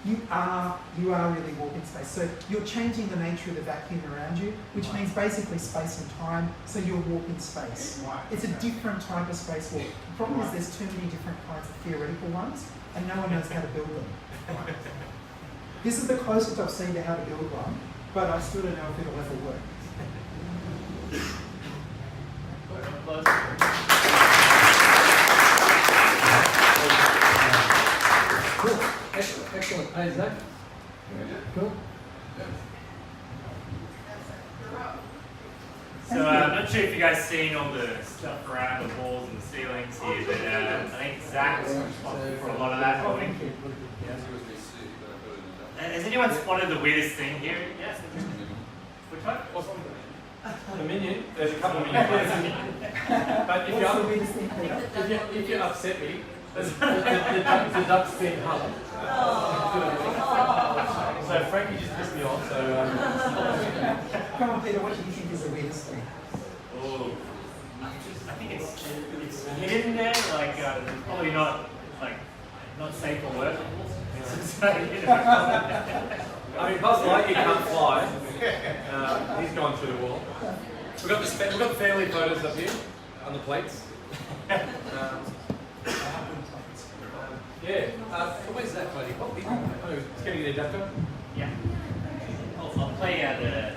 You are really warping space. So you're changing the nature of the vacuum around you, which means basically space and time, so you're warping space. Right. It's a different type of space warp. The problem is there's too many different kinds of theoretical ones, and no one knows how to build them. This is the closest I've seen to how to build one, but I still don't know if it'll ever work. Cool. Excellent. Hey, Zach. Cool. So I'm not sure if you guys seen all the stuff around the walls and the ceilings here, but I think Zach was responsible for a lot of that building. Has anyone spotted the weirdest thing here? Yes. Which one? The minion. There's a couple of minions. But if you upset me, the duck's being hung. So Frankie just pissed me off. So. Come on, Peter, what do you think is the weirdest thing? Oh, I think it's hidden there. Like probably not safe for work. So, I mean, Buzz Lightyear can't fly. He's gone through the wall. We've got the family photos up here on the plates. Yeah. Where's that buddy? Oh, it's getting an adapter. yeah. I'll play the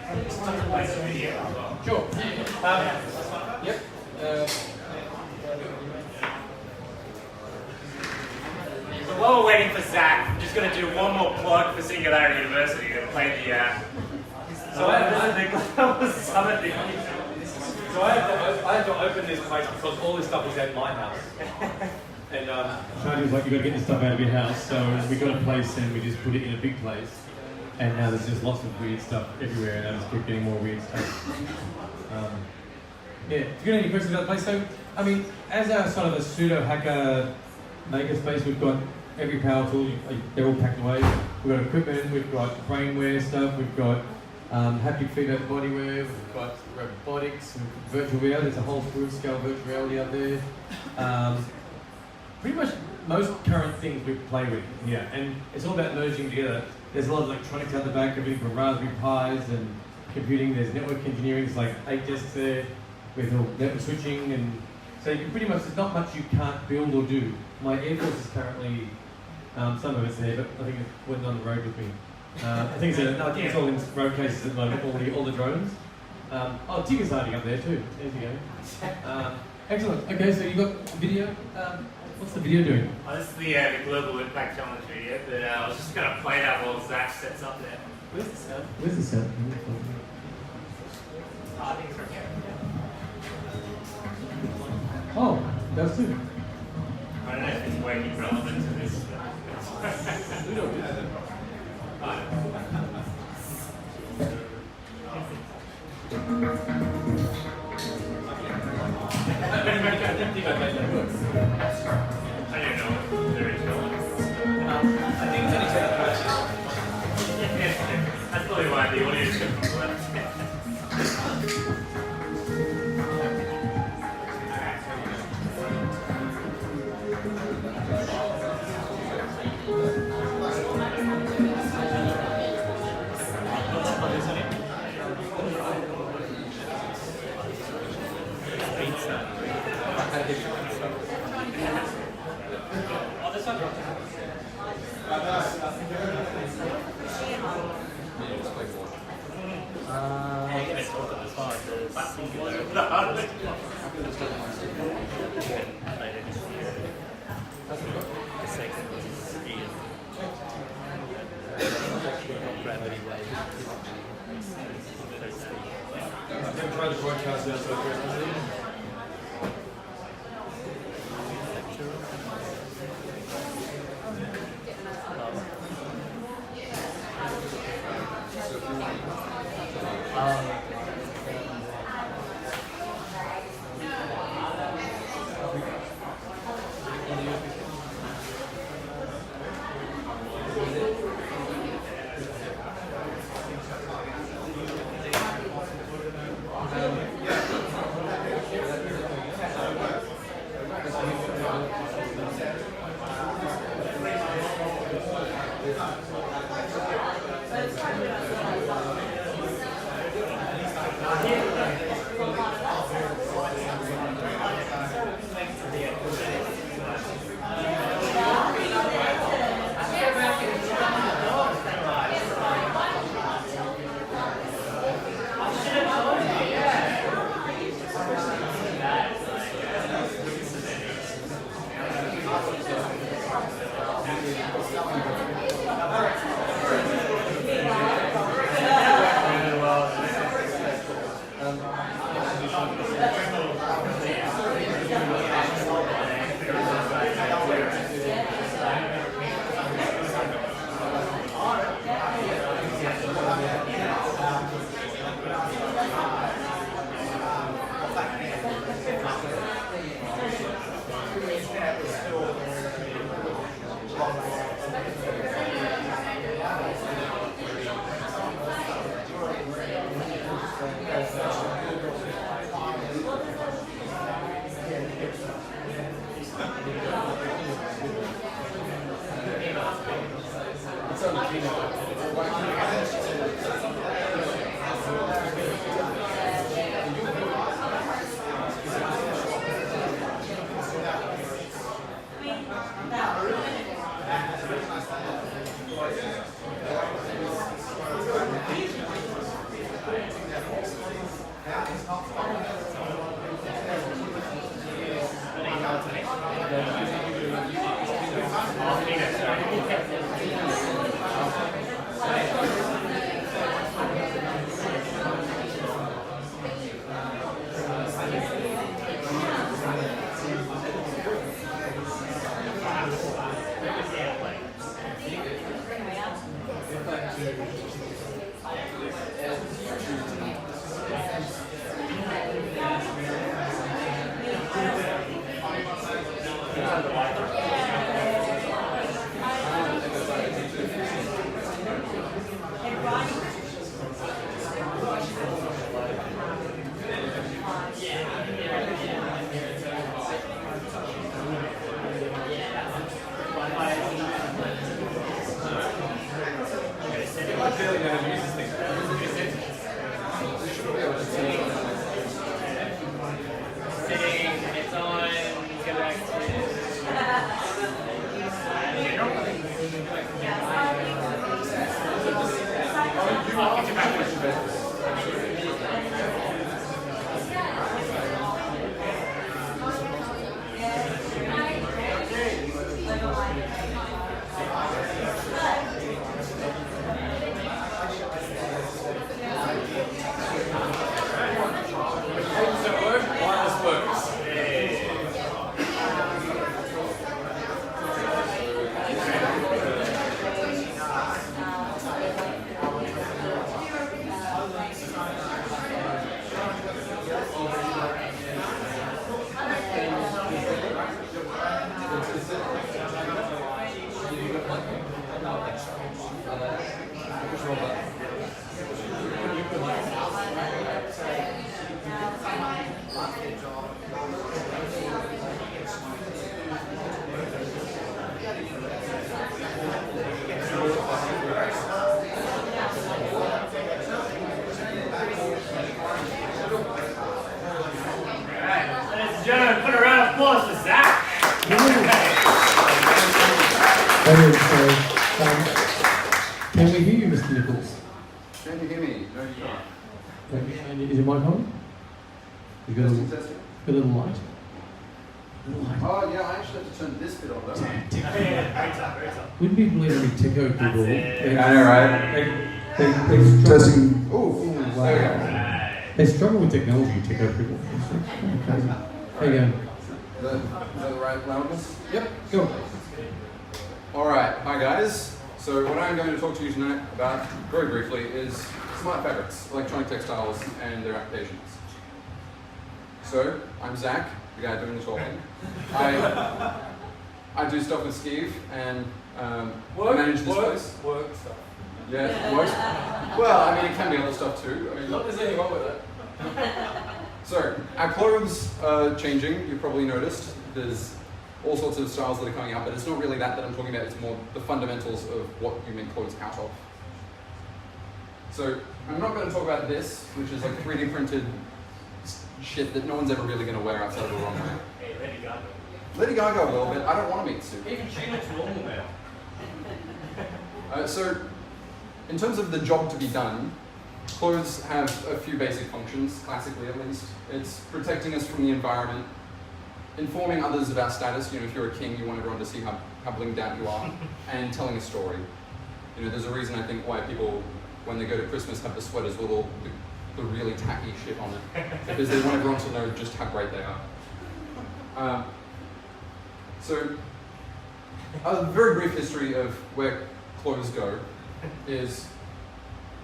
video as well. Sure. Yep. So while we're waiting for Zach, I'm just going to do one more plug for Singularity University to play the. So I had to open this place because all this stuff is at my house. And Shanti was like, you've got to get this stuff out of your house, so we got a place and we just put it in a big place. And now there's just lots of weird stuff everywhere, and I just keep getting more weird stuff. Yeah, if you got any questions about the place, so, I mean, as a sort of a pseudo-hacker makerspace, we've got every power tool, they're all packed away. We've got equipment, we've got brainware stuff, we've got haptic feedback bodyware, we've got robotics, virtual reality, there's a whole full-scale virtual reality out there. Pretty much most current things we play with here, and it's all about merging together. There's a lot of electronics out the back, everything from Raspberry Pis and computing. There's network engineering, there's like 8 desks there with all network switching, and so you can pretty much, there's not much you can't build or do. My Air Force is currently, some of it's there, but I think it went on the road with me. I think it's all in road cases at the moment, all the drones. Tigger's hiding up there too. There you go. Excellent. Okay, so you got video. What's the video doing? Oh, this is the Global Impact Challenge video, but I was just going to play that while Zach sets up there. Where's the sound? Where's the sound? I think it's from here. Oh, that's too. I don't know if it's working relevant to this. We don't do that. I don't know if there is no one. I think it's only 10 That's probably why the audio is left. Try to broadcast now, so Gentlemen, put a round of applause for Zach. Can we hear you, Mr. Nichols? Can you hear me? No, you can't. Is your mic on? You got a Testing, little, testing. got a little light? Oh, yeah, I actually have to turn this bit on, don't I? Wouldn't people believe any techo people? That's it. I know, right? They struggle, Testing. Ooh, wow. there we go. They struggle with technology, techo people. It's kind of crazy. How you going? Is that the right loudness? Yep, go. Alright, hi guys. So what I'm going to talk to you tonight about, very briefly, is smart fabrics, electronic textiles, and their applications. So, I'm Zach, the guy doing the talking. I do stuff with Skeeve, and I manage this place. Work stuff. Yeah, works. Well, I mean, it can be other stuff too. I mean, Not there's anything wrong with it. So, our clothes are changing, you've probably noticed. There's all sorts of styles that are coming out, but it's not really that I'm talking about, it's more the fundamentals of what you make clothes out of. So, I'm not going to talk about this, which is like 3D printed shit that no one's ever really going to wear outside of a runway. Hey, Lady Gaga. Lady Gaga will, but I don't want a meat suit. Even she looks normal now. So, in terms of the job to be done, clothes have a few basic functions, classically at least. It's protecting us from the environment, informing others of our status. You know, if you're a king, you want everyone to see how blinged out you are, and telling a story. You know, there's a reason I think why people, when they go to Christmas, have the sweaters with all the really tacky shit on it, because they want everyone to know just how great they are. So, a very brief history of where clothes go is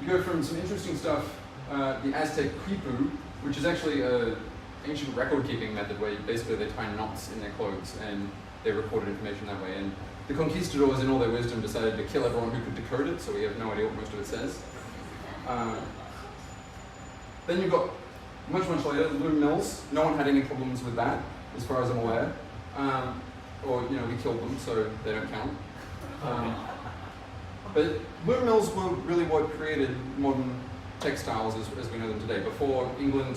you go from some interesting stuff, the Aztec quipu, which is actually an ancient record-keeping method where basically they tie knots in their clothes and they recorded information that way. And the conquistadors, in all their wisdom, decided to kill everyone who could decode it, so we have no idea what most of it says. Then you've got, much later, loom mills. No one had any problems with that, as far as I'm aware. Or, you know, we killed them, so they don't count. But loom mills were really what created modern textiles as we know them today. Before England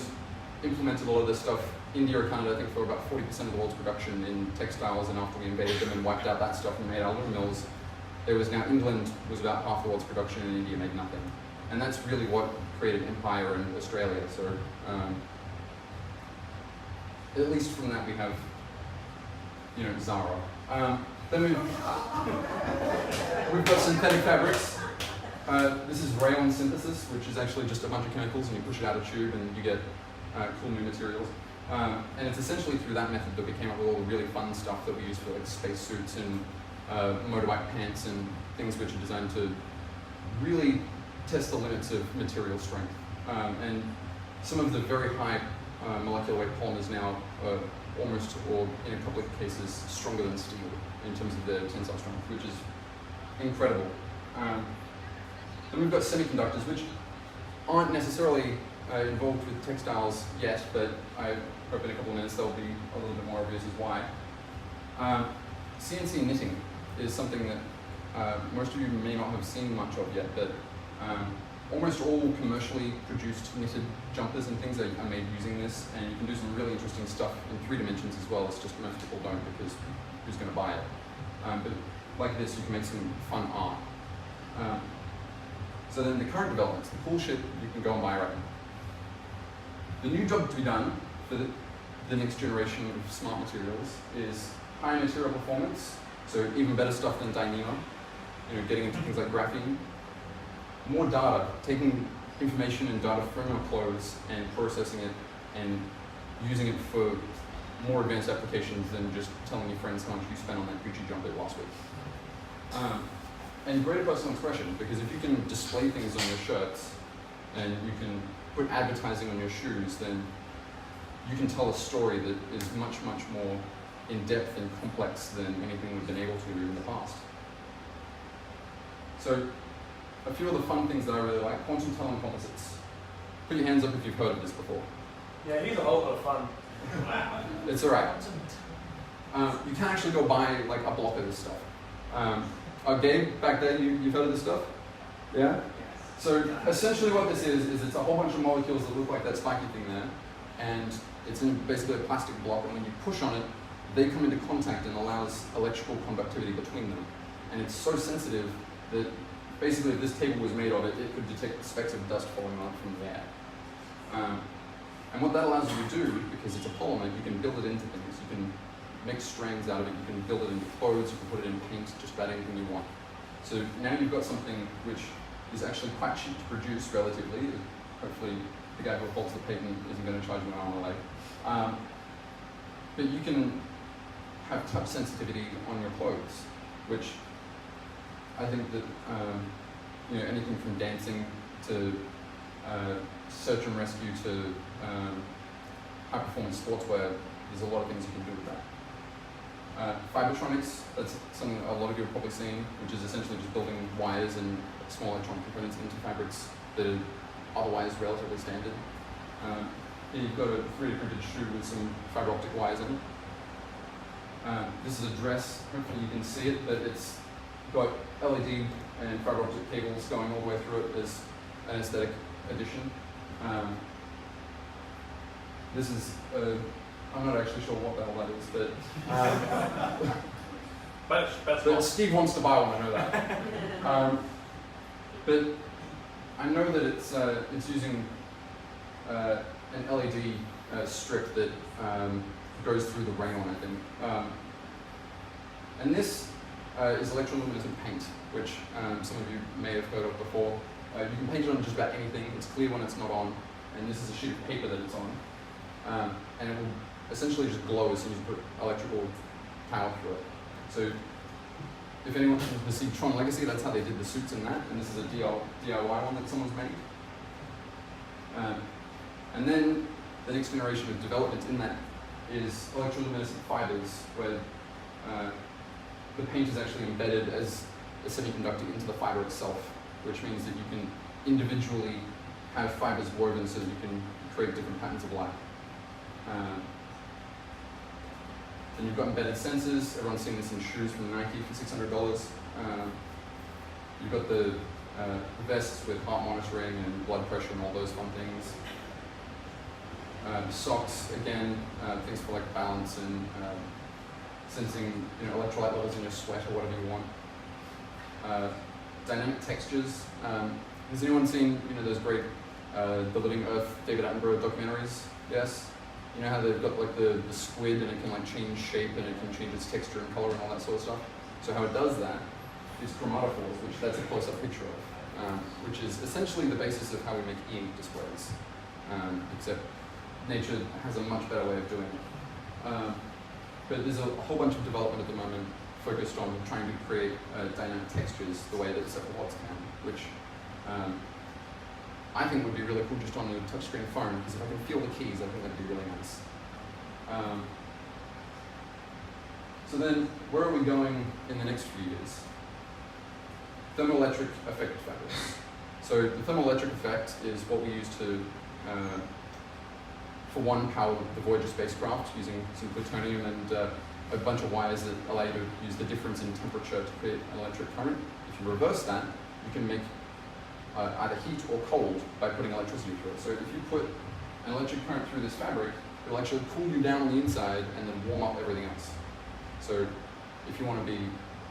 implemented a lot of this stuff, India accounted, I think, for about 40% of the world's production in textiles, and after we invaded them and wiped out that stuff and made our loom mills, England was about half the world's production and India made nothing. And that's really what created empire in Australia. So at least from that we have, you know, Zara. Then we've got synthetic fabrics. This is rayon synthesis, which is actually just a bunch of chemicals and you push it out a tube and you get cool new materials. And it's essentially through that method that we came up with all the really fun stuff that we use for like spacesuits and motorbike pants and things which are designed to really test the limits of material strength. And some of the very high molecular weight polymers now are almost, or in a couple of cases, stronger than steel in terms of their tensile strength, which is incredible. Then we've got semiconductors, which aren't necessarily involved with textiles yet, but I hope in a couple of minutes they'll be a little bit more obvious as why. CNC knitting is something that most of you may not have seen much of yet, but almost all commercially produced knitted jumpers and things are made using this, and you can do some really interesting stuff in 3 dimensions as well. It's just most people don't because who's going to buy it? But like this, you can make some fun art. So then the current developments, the cool shit you can go and buy right now. The new job to be done for the next generation of smart materials is higher material performance, so even better stuff than Dyneema, you know, getting into things like graphene. More data, taking information and data from your clothes and processing it and using it for more advanced applications than just telling your friends how much you spent on that Gucci jumper last week. And greater personal expression, because if you can display things on your shirts and you can put advertising on your shoes, then you can tell a story that is much more in-depth and complex than anything we've been able to do in the past. So, a few of the fun things that I really like, quantum tunneling composites. Put your hands up if you've heard of this before. Yeah, he's a whole lot of fun. It's alright. You can actually go buy like a block of this stuff. Gabe, back there, you've heard of this stuff? Yeah? So essentially what this is it's a whole bunch of molecules that look like that spiky thing there, and it's in basically a plastic block, and when you push on it, they come into contact and allows electrical conductivity between them. And it's so sensitive that basically if this table was made of it, it could detect specks of dust falling on from the air. And what that allows you to do, because it's a polymer, you can build it into things. You can make strands out of it, you can build it into clothes, you can put it in paint, just about anything you want. So now you've got something which is actually quite cheap to produce relatively. Hopefully the guy who holds the patent isn't going to charge you an arm and a leg. But you can have touch sensitivity on your clothes, which I think that you know, anything from dancing to search and rescue to high performance sportswear, there's a lot of things you can do with that. Fibertronics, that's something a lot of you have probably seen, which is essentially just building wires and small electronic components into fabrics that are otherwise relatively standard. Here you've got a 3D printed shoe with some fiber optic wires in it. This is a dress, hopefully you can see it, but it's got LED and fiber optic cables going all the way through it as an aesthetic addition. This is I'm not actually sure what the hell that is, but Skeeve wants to buy one, I know that. But I know that it's using an LED strip that goes through the rayon, I think. And this is electroluminescent paint, which some of you may have heard of before. You can paint it on just about anything. It's clear when it's not on, and this is a sheet of paper that it's on. And it will essentially just glow as soon as you put electrical power through it. So if anyone has seen Tron Legacy, that's how they did the suits in that, and this is a DIY one that someone's made. And then the next generation of development in that is electroluminescent fibers, where the paint is actually embedded as a semiconductor into the fiber itself, which means that you can individually have fibers woven so that you can create different patterns of light. Then you've got embedded sensors. Everyone's seen this in shoes from Nike for $600. You've got the vests with heart monitoring and blood pressure and all those fun things. Socks, again, things for like balance and sensing electrolyte levels in your sweat or whatever you want. Dynamic textures. Has anyone seen those great The Living Earth David Attenborough documentaries? Yes? You know how they've got like the squid and it can like change shape and it can change its texture and color and all that sort of stuff? So how it does that is chromatophores, which that's a close-up picture of, which is essentially the basis of how we make e-ink displays, except nature has a much better way of doing it. But there's a whole bunch of development at the moment focused on trying to create dynamic textures the way that cephalopods can, which I think would be really cool just on a touchscreen phone, because if I can feel the keys, I think that'd be really nice. So then, where are we going in the next few years? Thermoelectric effect fabrics. So the thermoelectric effect is what we use to, for one, power the Voyager spacecraft using some plutonium and a bunch of wires that allow you to use the difference in temperature to create an electric current. If you reverse that, you can make either heat or cold by putting electricity through it. So if you put an electric current through this fabric, it will actually cool you down on the inside and then warm up everything else. So if you want to be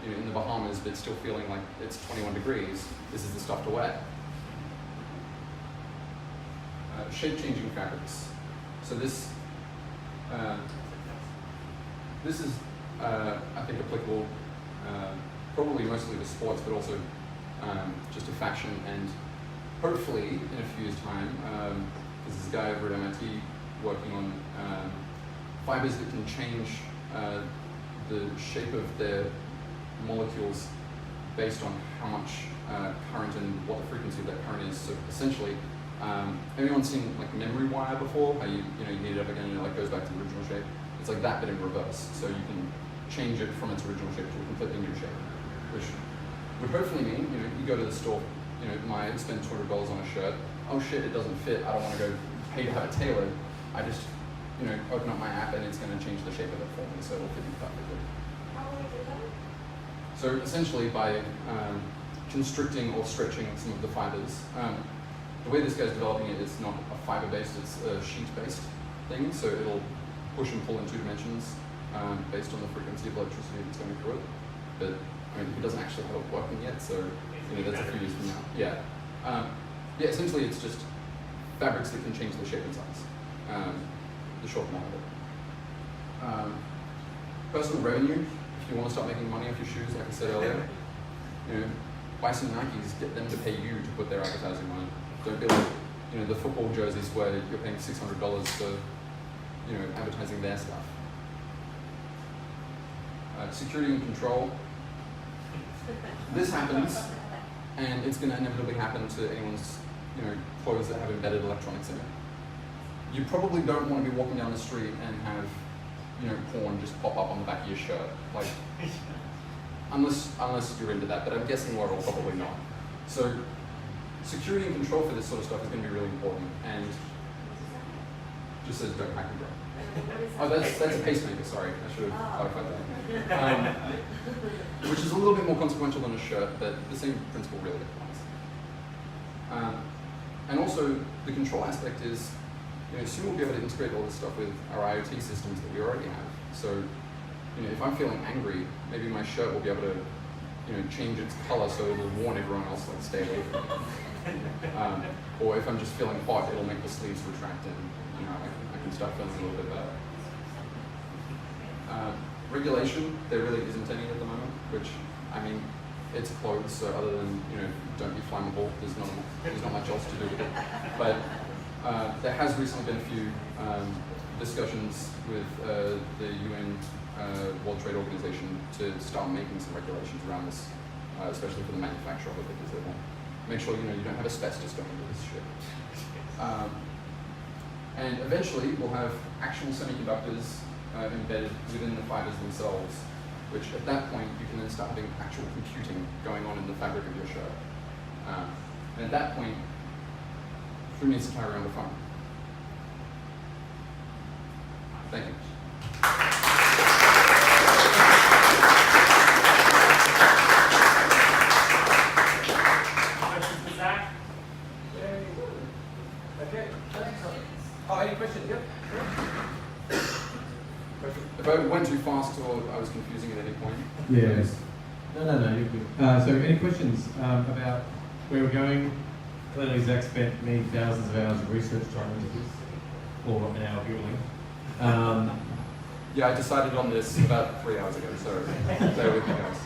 in the Bahamas but still feeling like it's 21 degrees, this is the stuff to wear. Shape-changing fabrics. So this is, I think, applicable probably mostly to sports, but also just to fashion, and hopefully in a few years' time, there's this guy over at MIT working on fibers that can change the shape of their molecules based on how much current and what the frequency of that current is. So essentially, everyone's seen like memory wire before? How you heat it up again and it like goes back to the original shape. It's like that, but in reverse. So you can change it from its original shape to a completely new shape, which would hopefully mean you go to the store. I spend $200 on a shirt. Oh shit, it doesn't fit. I don't want to go pay to have it tailored. I just open up my app and it's going to change the shape of it for me, so it'll fit me perfectly. How will you do that? So essentially by constricting or stretching some of the fibers. The way this guy's developing it is not a fiber-based, it's a sheet-based thing, so it'll push and pull in 2 dimensions based on the frequency of electricity that's going through it. But he doesn't actually have it working yet, so that's a few years from now. Yeah. Yeah, essentially it's just fabrics that can change the shape and size. The short amount of it. Personal revenue, if you want to start making money off your shoes, like I said earlier, buy some Nikes, get them to pay you to put their advertising on it. Don't be like, the football jerseys where you're paying $600 for, advertising their stuff. Security and control. This happens, and it's going to inevitably happen to anyone's, clothes that have embedded electronics in it. You probably don't want to be walking down the street and have, porn just pop up on the back of your shirt, like, unless you're into that. But I'm guessing we're all probably not. So, security and control for this sort of stuff is going to be really important, and just says don't hack and drive. Oh, that's a pacemaker, sorry, I should have clarified that. Which is a little bit more consequential than a shirt, but the same principle really applies. And also, the control aspect is, soon we'll be able to integrate all this stuff with our IoT systems that we already have. So, if I'm feeling angry, maybe my shirt will be able to, change its color so it'll warn everyone else, like, stay away from me. Or if I'm just feeling hot, it'll make the sleeves retract and, I can start feeling a little bit better. Regulation, there really isn't any at the moment, which, it's clothes, so other than, don't be flammable, there's not much else to do with it. But there has recently been a few discussions with the UN World Trade Organization to start making some regulations around this, especially for the manufacture of it, because they want to make sure, you don't have asbestos going into this shit. And eventually, we'll have actual semiconductors embedded within the fibers themselves which at that point you can then start having actual computing going on in the fabric of your show. And at that point, who needs to carry on the phone? Thank you. Questions for Zach? Okay. Oh, any questions? Yep. If I went too fast or I was confusing at any point. Yes. No, you're good. So any questions about where we're going? Clearly Zach spent many thousands of hours of research trying into this, or an hour Googling. Yeah, I decided on this about 3 hours ago, so bear with me, guys.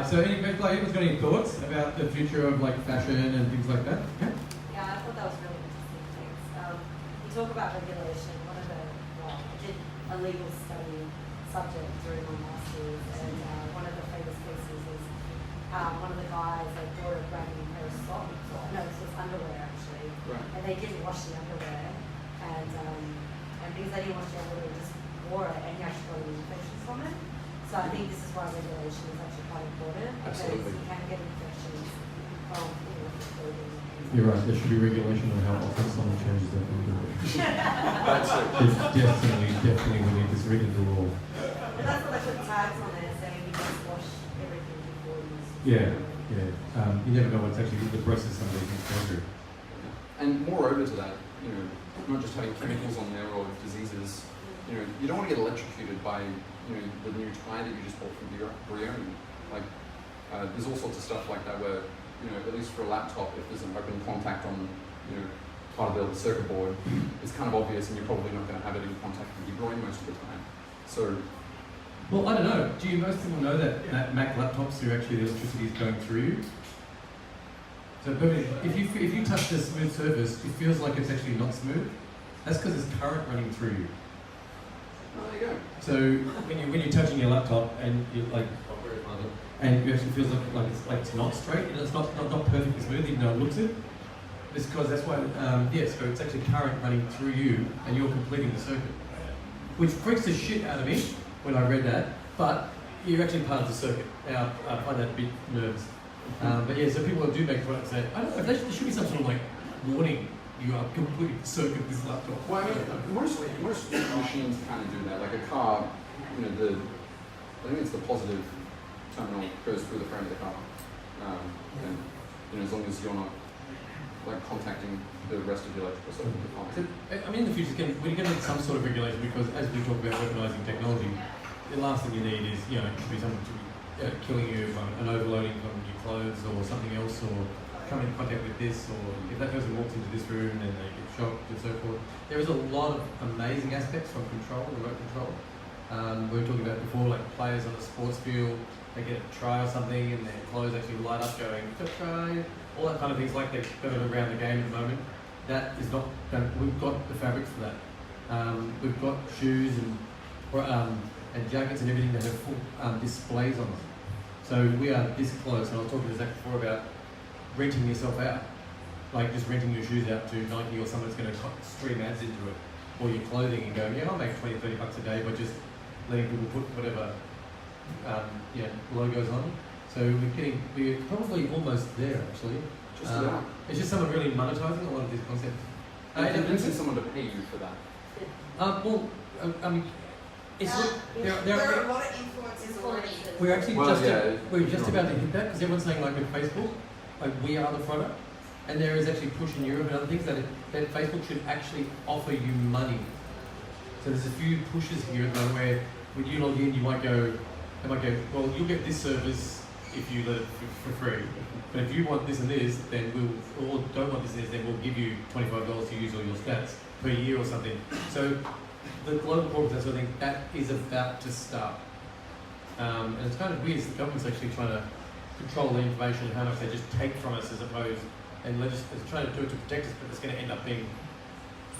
So anyone's got any thoughts about the future of like fashion and things like that? Yeah. Yeah, I thought that was really interesting things. You talk about regulation. I did a legal study subject during my master's, and one of the famous cases is one of the guys like bought a brand new pair of socks. No, it was underwear actually, Right. and they didn't wash the underwear, and because they didn't wash the underwear, they just wore it, and he actually got an infection from it. So I think this is why regulation is actually quite important, because Absolutely. you can get infections from clothing. You're right. There should be regulation on how often someone changes their underwear. That's it. It's definitely we need this written into law. But that's what I put tags on there saying you must wash everything before you use. Yeah. You never know what's actually the process somebody can go through. And moreover to that, not just having chemicals on there or diseases, you don't want to get electrocuted by, the new tie that you just bought from Brioni. Like, there's all sorts of stuff like that where, at least for a laptop, if there's an open contact on, part of the circuit board, it's kind of obvious, and you're probably not going to have it in contact with your groin most of the time. So. Well, I don't know. Do most people know that Mac laptops are actually the electricity is going through you? So if you touch the smooth surface, it feels like it's actually not smooth. That's because there's current running through you. Oh, there you go. So when you're touching your laptop and you and it actually feels like it's not straight, it's not perfectly smooth, even though it looks it. It's because that's why so it's actually current running through you, and you're completing the circuit, which freaks the shit out of me when I read that. But you're actually part of the circuit. Now I find that a bit nervous. But yeah, so people do make products that I don't know. There should be some sort of like warning. You are completing the circuit of this laptop. Well, I mean, most machines kind of do that. Like a car, I think it's the positive terminal goes through the frame of the car, and as long as you're not like contacting the rest of the electrical circuit of the car. I mean, in the future, we're going to need some sort of regulation because, as we talk about weaponizing technology, the last thing you need is, to be someone to be killing you from an overloading from your clothes or something else, or come in contact with this, or if that person walks into this room and they get shocked and so forth. There is a lot of amazing aspects from control, remote control. We were talking about before, like players on the sports field, they get a try or something and their clothes actually light up going, try, all that kind of things, like they're going around the game at the moment. That is not, we've got the fabrics for that. We've got shoes and jackets and everything that have full displays on them. So we are this close, and I was talking to Zach before about renting yourself out, like just renting your shoes out to Nike or someone that's going to stream ads into it, or your clothing, and going, I'll make 20, 30 bucks a day by just letting people put whatever logos on. So we're probably almost there actually. Just about. It's just someone really monetizing a lot of these concepts. And convincing someone to pay you for that. There are a lot of influences already. We're actually we're just about to hit that, because everyone's saying, like with Facebook, like we are the product, and there is actually push in Europe and other things that Facebook should actually offer you money. So there's a few pushes here at the moment where when you log in, they might go, well, you'll get this service if you let it for free, but if you want this and this, then or don't want this and this, then we'll give you $25 to use all your stats per year or something. So the global corporate, that sort of thing, that is about to start. And it's kind of weird, the government's actually trying to control the information, how much they just take from us as opposed, and they're trying to do it to protect us, but it's going to end up being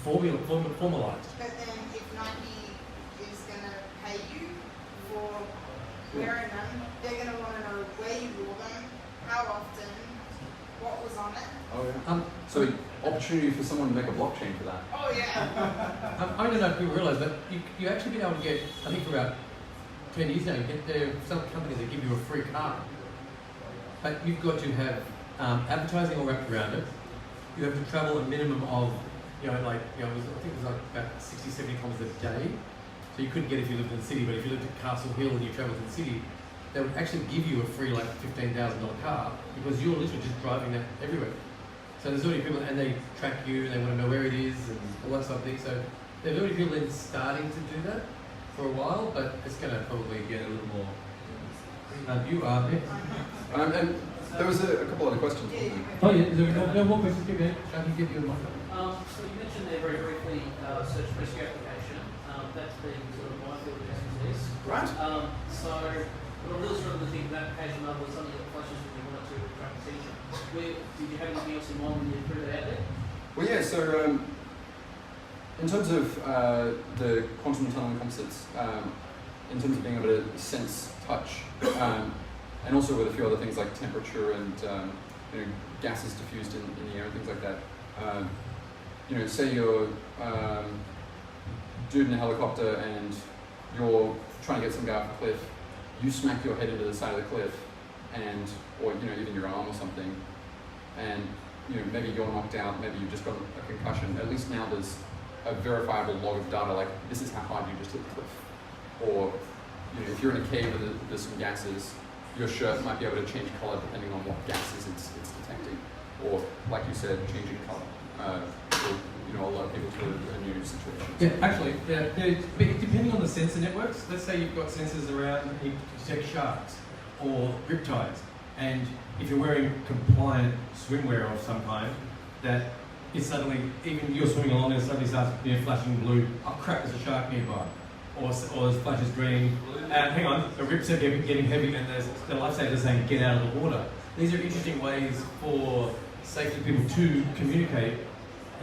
formalized. But then if Nike is going to pay you for wearing them, they're going to want to know where you wore them, how often, what was on it. Oh yeah. So opportunity for someone to make a blockchain for that. Oh yeah. I don't know if people realise, but you actually been able to get, I think for about 10 years now, there are some companies that give you a free car. But you've got to have advertising all wrapped around it. You have to travel a minimum of, I think it was like about 60, 70 kilometers a day. So you couldn't get if you lived in the city, but if you lived at Castle Hill and you travelled to the city, they would actually give you a free like $15,000 car because you're literally just driving that everywhere. So there's already people, and they track you, and they want to know where it is, and all that sort of thing. So there's already people then starting to do that for a while, but it's going to probably get a little more. You are next. And there was a couple other questions. Oh yeah, is there no more questions? Give me. I can give you a microphone. So you mentioned there very briefly search and rescue application. That's been sort of my field of expertise. Right. So what I'm really struggling to think of that application level was something that flashes when you wanted to attract attention. Did you have anything else in mind when you threw that out there? Well, yeah. So in terms of the quantum tunneling composites, in terms of being able to sense touch, and also with a few other things like temperature and gases diffused in the air and things like that. Say you're dude in a helicopter and you're trying to get some guy off a cliff, you smack your head into the side of the cliff, or even your arm or something, and maybe you're knocked out, maybe you've just got a concussion. At least now there's a verifiable log of data, like this is how hard you just hit the cliff. Or if you're in a cave and there's some gases, your shirt might be able to change color depending on what gases it's detecting. Or, like you said, changing color. A lot of people to a new situation. Yeah, actually, depending on the sensor networks, let's say you've got sensors around and you detect sharks or riptides, and if you're wearing compliant swimwear of some kind, that it suddenly, even you're swimming along and it suddenly starts flashing blue, oh crap, there's a shark nearby. Or it flashes green, hang on, the rips are getting heavy and there's the lifesavers saying get out of the water. These are interesting ways for safety people to communicate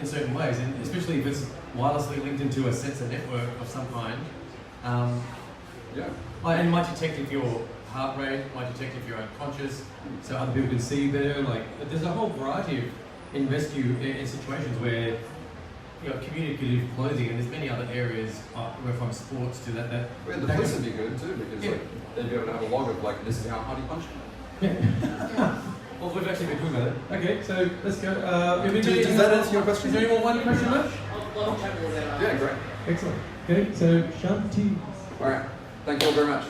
in certain ways, and especially if it's wirelessly linked into a sensor network of some kind. And it might detect if your heart rate, might detect if you're unconscious, so other people can see you better. There's a whole variety of, in rescue in situations where communicative clothing, and there's many other areas where from sports to that. The police would be good too, because they'd be able to have a log of this is how hard he punched him. Yeah. Well, we've actually been talking about it. Okay, so let's go. Does that answer your question? Is there any more one question left? Yeah, great. Excellent. Okay, so Shanti. All right. Thank you all very much.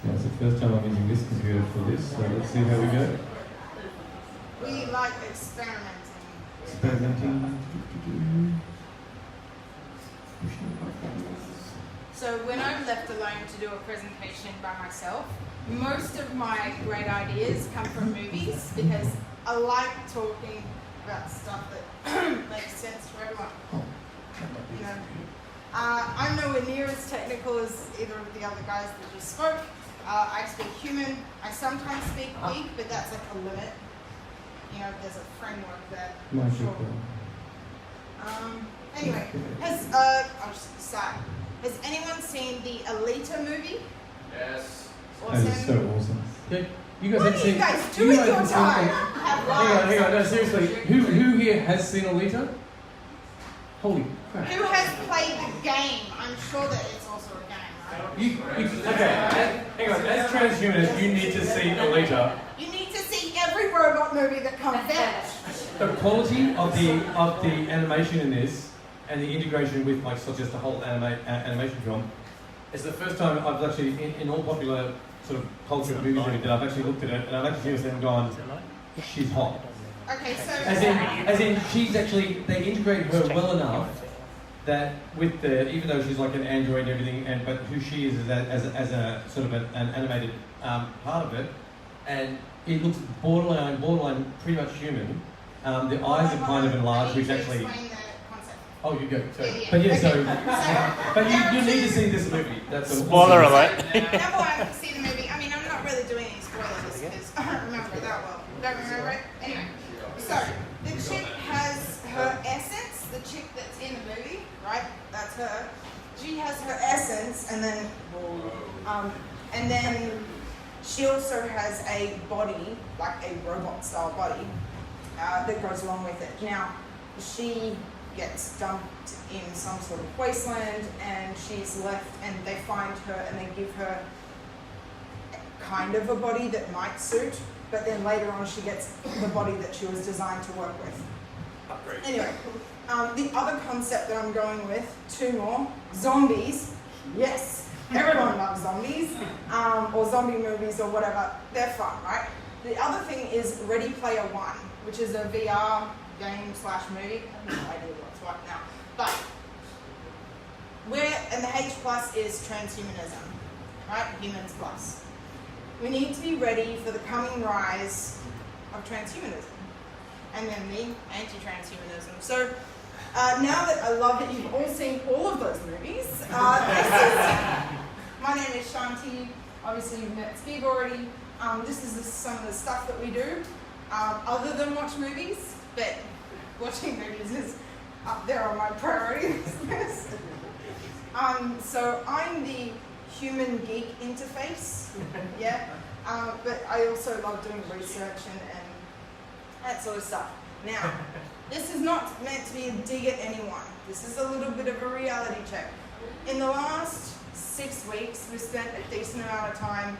It's the first time I'm using this computer for this, so let's see how we go. We like experimenting. So when I'm left alone to do a presentation by myself, most of my great ideas come from movies because I like talking about stuff that makes sense for everyone. I'm nowhere near as technical as either of the other guys that just spoke. I speak human. I sometimes speak Greek, but that's like a limit. There's a framework there. Sure. Anyway, I'll just decide. Has anyone seen the Alita movie? Yes. Awesome. That is so awesome. Yeah, you guys What have do you seen, guys do with your time? Hang on, no, seriously. Who here has seen Alita? Holy crap. Who has played the game? I'm sure that it's also a game, right? Okay, hang on. As transhumanists, you need to see Alita. You need to see every robot movie that comes out. The quality of the animation in this and the integration with just the whole animation film. It's the first time I've actually, in all popular sort of culture of movies that I've actually looked at it and I've actually seen it and gone, she's hot. Okay, so As in, she's actually, they integrated her well enough that with even though she's like an android and everything, but who she is as a sort of an animated part of it, and it looks borderline pretty much human. The eyes are kind of enlarged, which actually. Oh, you go. Sorry. Yeah. But yeah, Okay. but you need to see this movie. That's a Spoiler alert. Number one, see the movie. I mean, I'm not really doing any spoilers because I don't remember it that well. Don't remember it? Anyway, so the chick has her essence, the chick that's in the movie, right? That's her. She has her essence, and then she also has a body, like a robot-style body, that goes along with it. Now, she gets dumped in some sort of wasteland, and she's left, and they find her and they give her kind of a body that might suit, but then later on she gets the body that she was designed to work with. Upgrade. Anyway, the other concept that I'm going with, 2 more, zombies. Yes, everyone loves zombies, or zombie movies or whatever. They're fun, right? The other thing is Ready Player One, which is a VR game / movie. I have no idea what's what now. But and the H plus is transhumanism, right? Humans plus. We need to be ready for the coming rise of transhumanism, and then the anti-transhumanism. So now that I love that you've all seen all of those movies, my name is Shanti. Obviously you've met Skeeve already. This is some of the stuff that we do, other than watch movies, but watching movies is up there on my priorities list. So I'm the human geek interface, yeah, but I also love doing research and that sort of stuff. Now, this is not meant to be a dig at anyone. This is a little bit of a reality check. In the last 6 weeks, we've spent a decent amount of time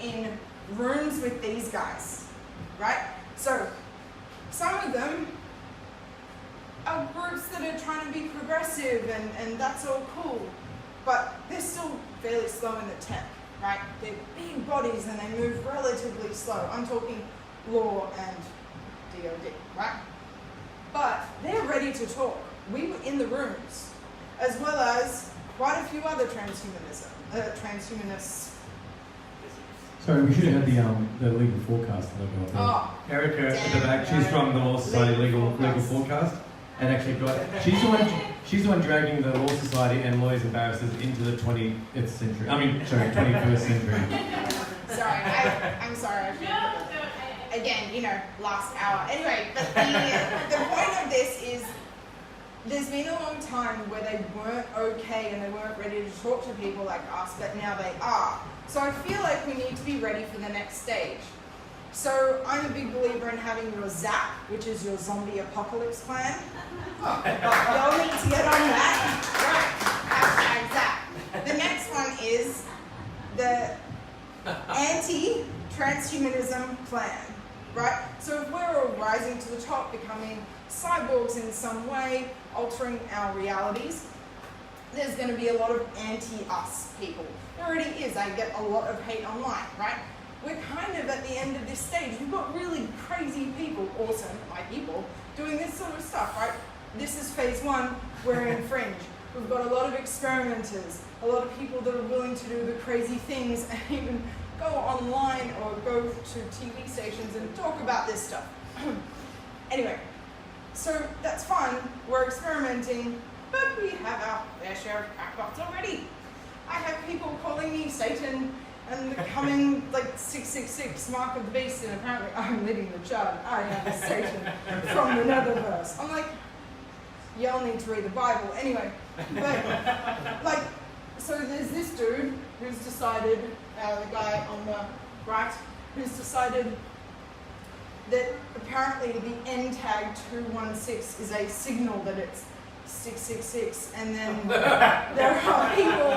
in rooms with these guys, right? So, some of them are groups that are trying to be progressive, and that's all cool, but they're still fairly slow in the tech, right? They're big bodies and they move relatively slow. I'm talking law and DOD, right? But they're ready to talk. We were in the rooms, as well as quite a few other transhumanists. Sorry, we should have had the legal forecast logo up there. Oh, Erica at the back, she's from the Law Society legal forecast, and actually she's the one dragging the Law Society and lawyers and barristers into the 20th century. 21st century. Sorry, I'm sorry. Again, last hour. Anyway, but the point of this is there's been a long time where they weren't okay and they weren't ready to talk to people like us, but now they are. So I feel like we need to be ready for the next stage. So I'm a big believer in having your ZAP, which is your zombie apocalypse plan. Y'all need to get on that. Right, #ZAP. The next one is the anti-transhumanism plan, right? So if we're all rising to the top, becoming cyborgs in some way, altering our realities, there's going to be a lot of anti-us people. There already is. I get a lot of hate online, right? We're kind of at the end of this stage. We've got really crazy people, awesome, my people, doing this sort of stuff, right? This is phase 1. We're in fringe. We've got a lot of experimenters, a lot of people that are willing to do the crazy things and even go online or go to TV stations and talk about this stuff. Anyway, so that's fun. We're experimenting, but we have our fair share of crackpots already. I have people calling me Satan and the coming 666 mark of the beast, and apparently I'm leading the charge. I am Satan from the Netherverse. I'm like, y'all need to read the Bible. Anyway, but so there's this dude who's decided, the guy on the right, who's decided that apparently the N tag 216 is a signal that it's 666, and then there are people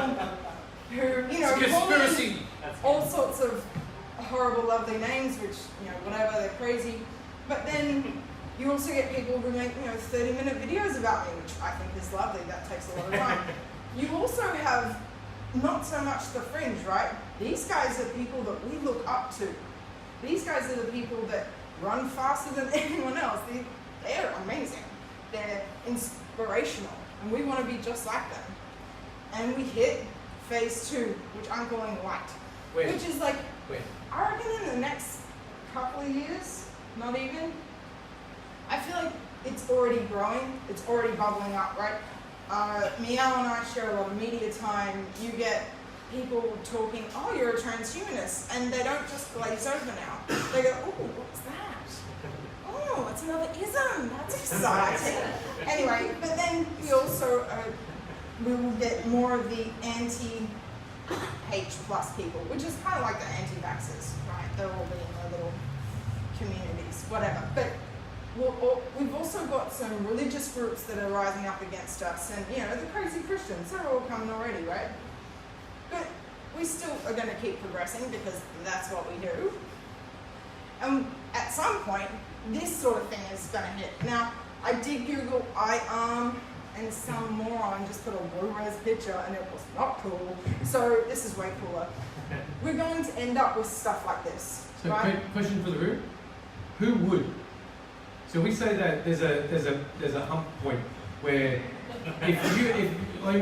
who, conspiracy. All sorts of horrible, lovely names, which, whatever, they're crazy. But then you also get people who make, 30-minute videos about me, which I think is lovely. That takes a lot of time. You also have not so much the fringe, right? These guys are people that we look up to. These guys are the people that run faster than anyone else. They're amazing. They're inspirational, and we want to be just like them. And we hit phase 2, which I'm calling light. Which is I reckon in the next couple of years, not even, I feel like it's already growing, it's already bubbling up, right? Meow and I share a lot of media time. You get people talking, oh, you're a transhumanist, and they don't just glaze over now. They go, oh, what's that? Oh, it's another ism, that's exciting. Anyway, but then we also, we will get more of the anti-H plus people, which is kind of like the anti-vaxxers, right? They'll all be in their little communities, whatever. But we've also got some religious groups that are rising up against us, and the crazy Christians, they're all coming already, right? But we still are going to keep progressing because that's what we do. And at some point, this sort of thing is going to hit. Now, I did Google iArm, and some moron just put a low-res picture, and it was not cool. So this is way cooler. We're going to end up with stuff like this. So, right? question for the room: who would? So we say that there's a hump point where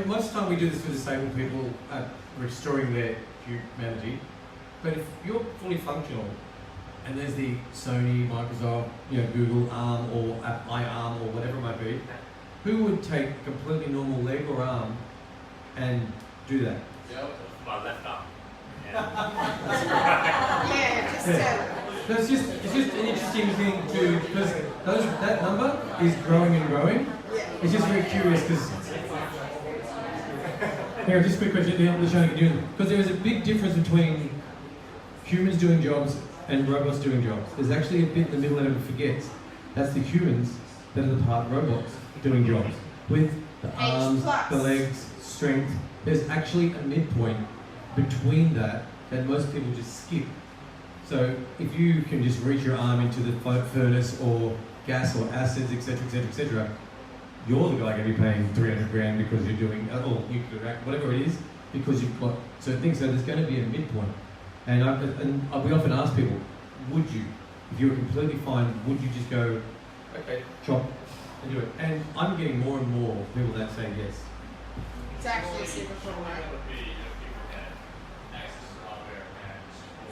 most of the time we do this for disabled people restoring their humanity, but if you're fully functional and there's the Sony, Microsoft, Google arm or iArm or whatever it might be, who would take a completely normal leg or arm and do that? My left arm. Yeah, just So it's just an interesting thing because that number is growing and growing. It's just very curious because here, just a quick question, because there is a big difference between humans doing jobs and robots doing jobs. There's actually a bit in the middle that everyone forgets. That's the humans that are the part robots doing jobs with the arms, the legs, strength. There's actually a midpoint between that most people just skip. So if you can just reach your arm into the furnace or gas or acids, etc., etc., etc., you're the guy going to be paying 300 grand because you're doing, or nuclear reactor, whatever it is, because you've got certain things. So there's going to be a midpoint. And we often ask people, would you, if you were completely fine, would you just go, okay, chop, and do it? And I'm getting more and more people that say yes. It's actually super cool, right?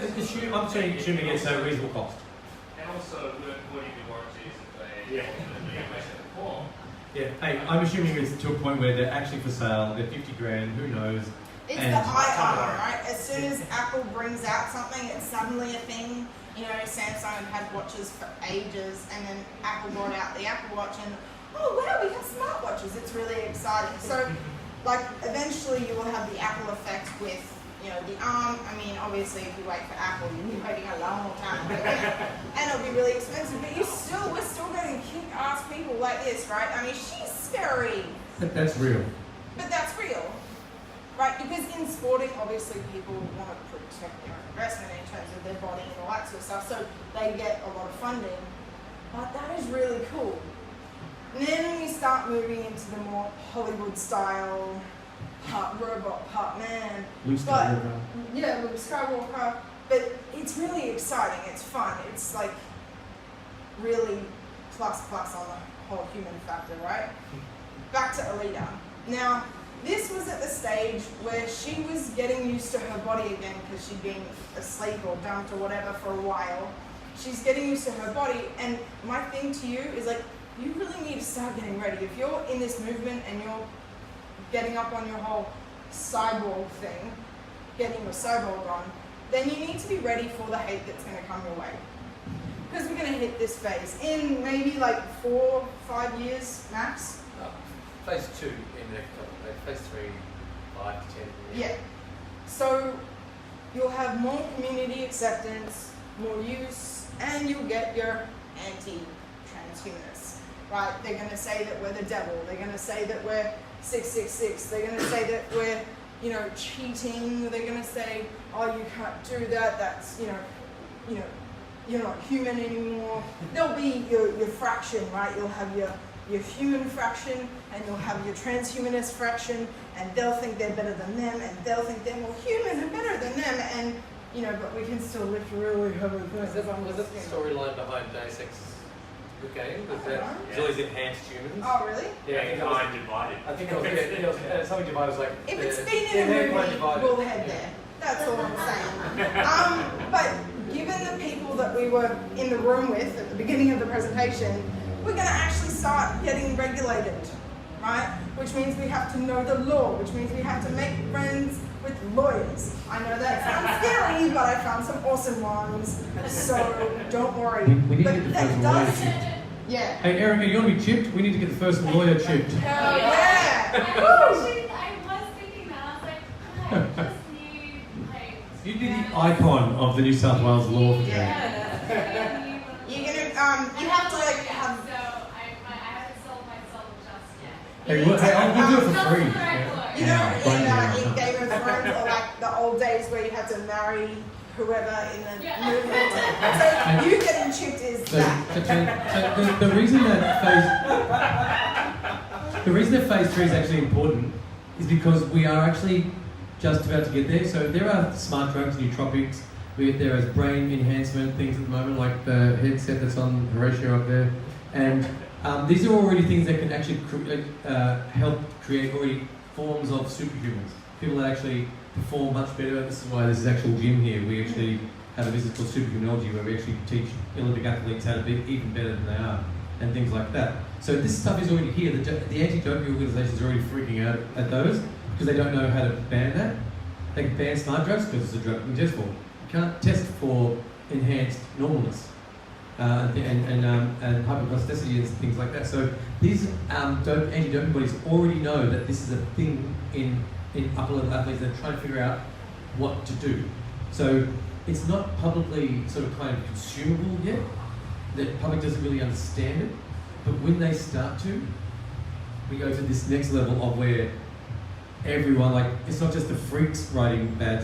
I'm assuming it's a reasonable cost. And also, what do you warranties if they perform? Yeah, hey, I'm assuming it's to a point where they're actually for sale, they're 50 grand, who knows? It's the iArm, right? As soon as Apple brings out something, it's suddenly a thing. Samsung had watches for ages, and then Apple brought out the Apple Watch, and oh wow, we have smartwatches. It's really exciting. So, eventually you will have the Apple effect with the arm. I mean, obviously, if you wait for Apple, you'll be waiting a long time, and it'll be really expensive. But we're still getting kick-ass people like this, right? I mean, she's scary. That's real. But that's real, right? Because in sporting, obviously, people want to protect their investment in terms of their body and all that sort of stuff, so they get a lot of funding. But that is really cool. And then we start moving into the more Hollywood style, part robot, part man. Luke Skywalker. Yeah, Luke Skywalker. But it's really exciting. It's fun. It's really plus on the whole human factor, right? Back to Alita. Now, this was at the stage where she was getting used to her body again because she'd been asleep or dumped or whatever for a while. She's getting used to her body, and my thing to you is you really need to start getting ready. If you're in this movement and you're getting up on your whole cyborg thing, getting your cyborg on, then you need to be ready for the hate that's going to come your way. Because we're going to hit this phase in maybe 4 or 5 years max. Phase 2 in the next couple, phase 3, 5 to 10 years. Yeah. So you'll have more community acceptance, more use, and you'll get your anti-transhumanists, right? They're going to say that we're the devil. They're going to say that we're 666. They're going to say that we're, cheating. They're going to say, oh, you can't do that. That's, you're not human anymore. There'll be your fraction, right? You'll have your human fraction, and you'll have your transhumanist fraction, and they'll think they're better than them, and they'll think they're more human and better than them, and but we can still lift really heavy things. Was that the storyline behind Deus Ex game? Was that all these enhanced humans? Oh, really? Yeah, I think it was something divided like. If it's been in a movie, we'll head there. That's all I'm saying. But given the people that we were in the room with at the beginning of the presentation, we're going to actually start getting regulated, right? Which means we have to know the law, which means we have to make friends with lawyers. I know that sounds scary, but I found some awesome ones, so don't worry. We need to get the first lawyer chipped. Yeah. Hey, Erica, you want to be chipped? We need to get the first lawyer chipped. Hell yeah! I was thinking that. I was like, I just need, You'd be the icon of the New South Wales law. Yeah. You're gonna, you have to have Hey, we'll do it for free. You know, in Game of Thrones, or like the old days where you had to marry whoever in the movement. So you getting chipped is that. So the reason that phase 3 is actually important is because we are actually just about to get there. So there are smart drugs, nootropics. There is brain enhancement things at the moment, like the headset that's on Horatio up there, and these are already things that can actually help create already forms of superhumans. People that actually perform much better. This is why this is actual gym here. We actually have a business called Superhumanology where we actually teach Olympic athletes how to be even better than they are and things like that. So this stuff is already here. The anti-doping organizations are already freaking out at those because they don't know how to ban that. They can ban smart drugs because it's a drug we test for. You can't test for enhanced normalness and hyperplasticity and things like that. So these anti-doping bodies already know that this is a thing in upper level athletes. They're trying to figure out what to do. So it's not publicly sort of kind of consumable yet. The public doesn't really understand it. But when they start to, we go to this next level of where everyone, like, it's not just the freaks writing bad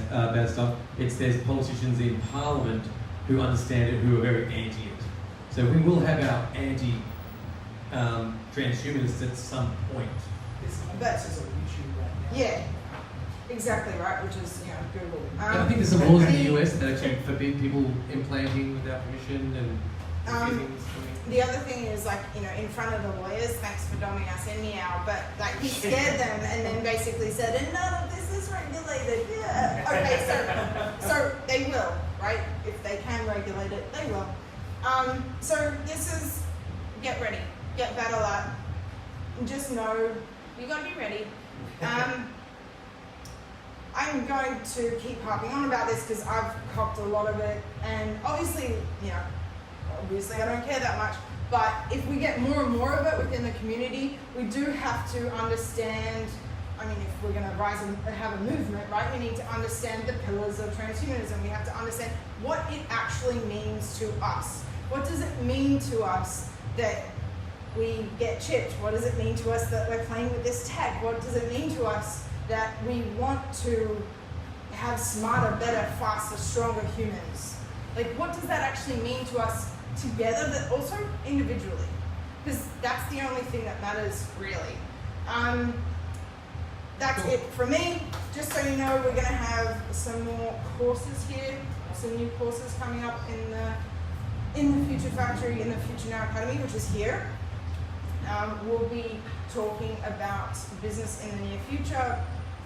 stuff, there's politicians in Parliament who understand it, who are very anti it. So we will have our anti-transhumanists at some point. That's on YouTube right now. Yeah, exactly right, which is, Google. I think there's some laws in the US that actually forbid people implanting without permission and things. The other thing is, like, in front of the lawyers, thanks for doming us in meow, but like he scared them and then basically said, and none of this is regulated. Yeah. Okay, so they will, right? If they can regulate it, they will. So this is, get ready, get better at. Just know you gotta be ready. I'm going to keep harping on about this because I've copped a lot of it, and obviously I don't care that much, but if we get more and more of it within the community, we do have to understand, if we're going to rise and have a movement, right, we need to understand the pillars of transhumanism. We have to understand what it actually means to us. What does it mean to us that we get chipped? What does it mean to us that we're playing with this tech? What does it mean to us that we want to have smarter, better, faster, stronger humans? Like, what does that actually mean to us together, but also individually? Because that's the only thing that matters, really. That's it for me. Just so you know, we're going to have some more courses here, some new courses coming up in the Future Factory, in the Future Now Academy, which is here. We'll be talking about business in the near future,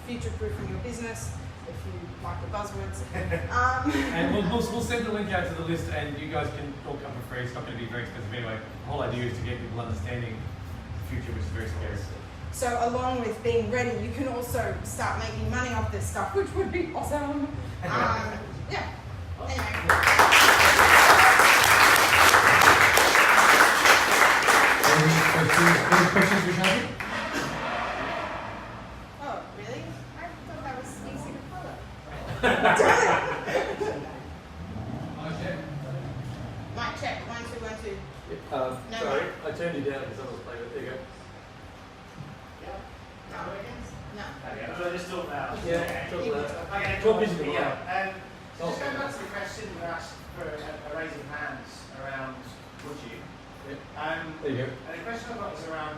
future-proofing your business, if you like the buzzwords. And we'll send the link out to the list, and you guys can all come for free. It's not going to be very expensive anyway. The whole idea is to get people understanding the future, which is very scary. So along with being ready, you can also start making money off this stuff, which would be awesome. Yeah. Anyway. Any questions for Shanti? Oh, really? I thought that was easy to follow. Mic check. 1, 2, 1, 2. Sorry, I turned you down because I was playing with it. There you go. No. Okay, so I just talk loud. Yeah, talk loud. Okay, Talk visibly. Just going back to the question you asked for a raising hands around would you? There you go. And the question I've got is around,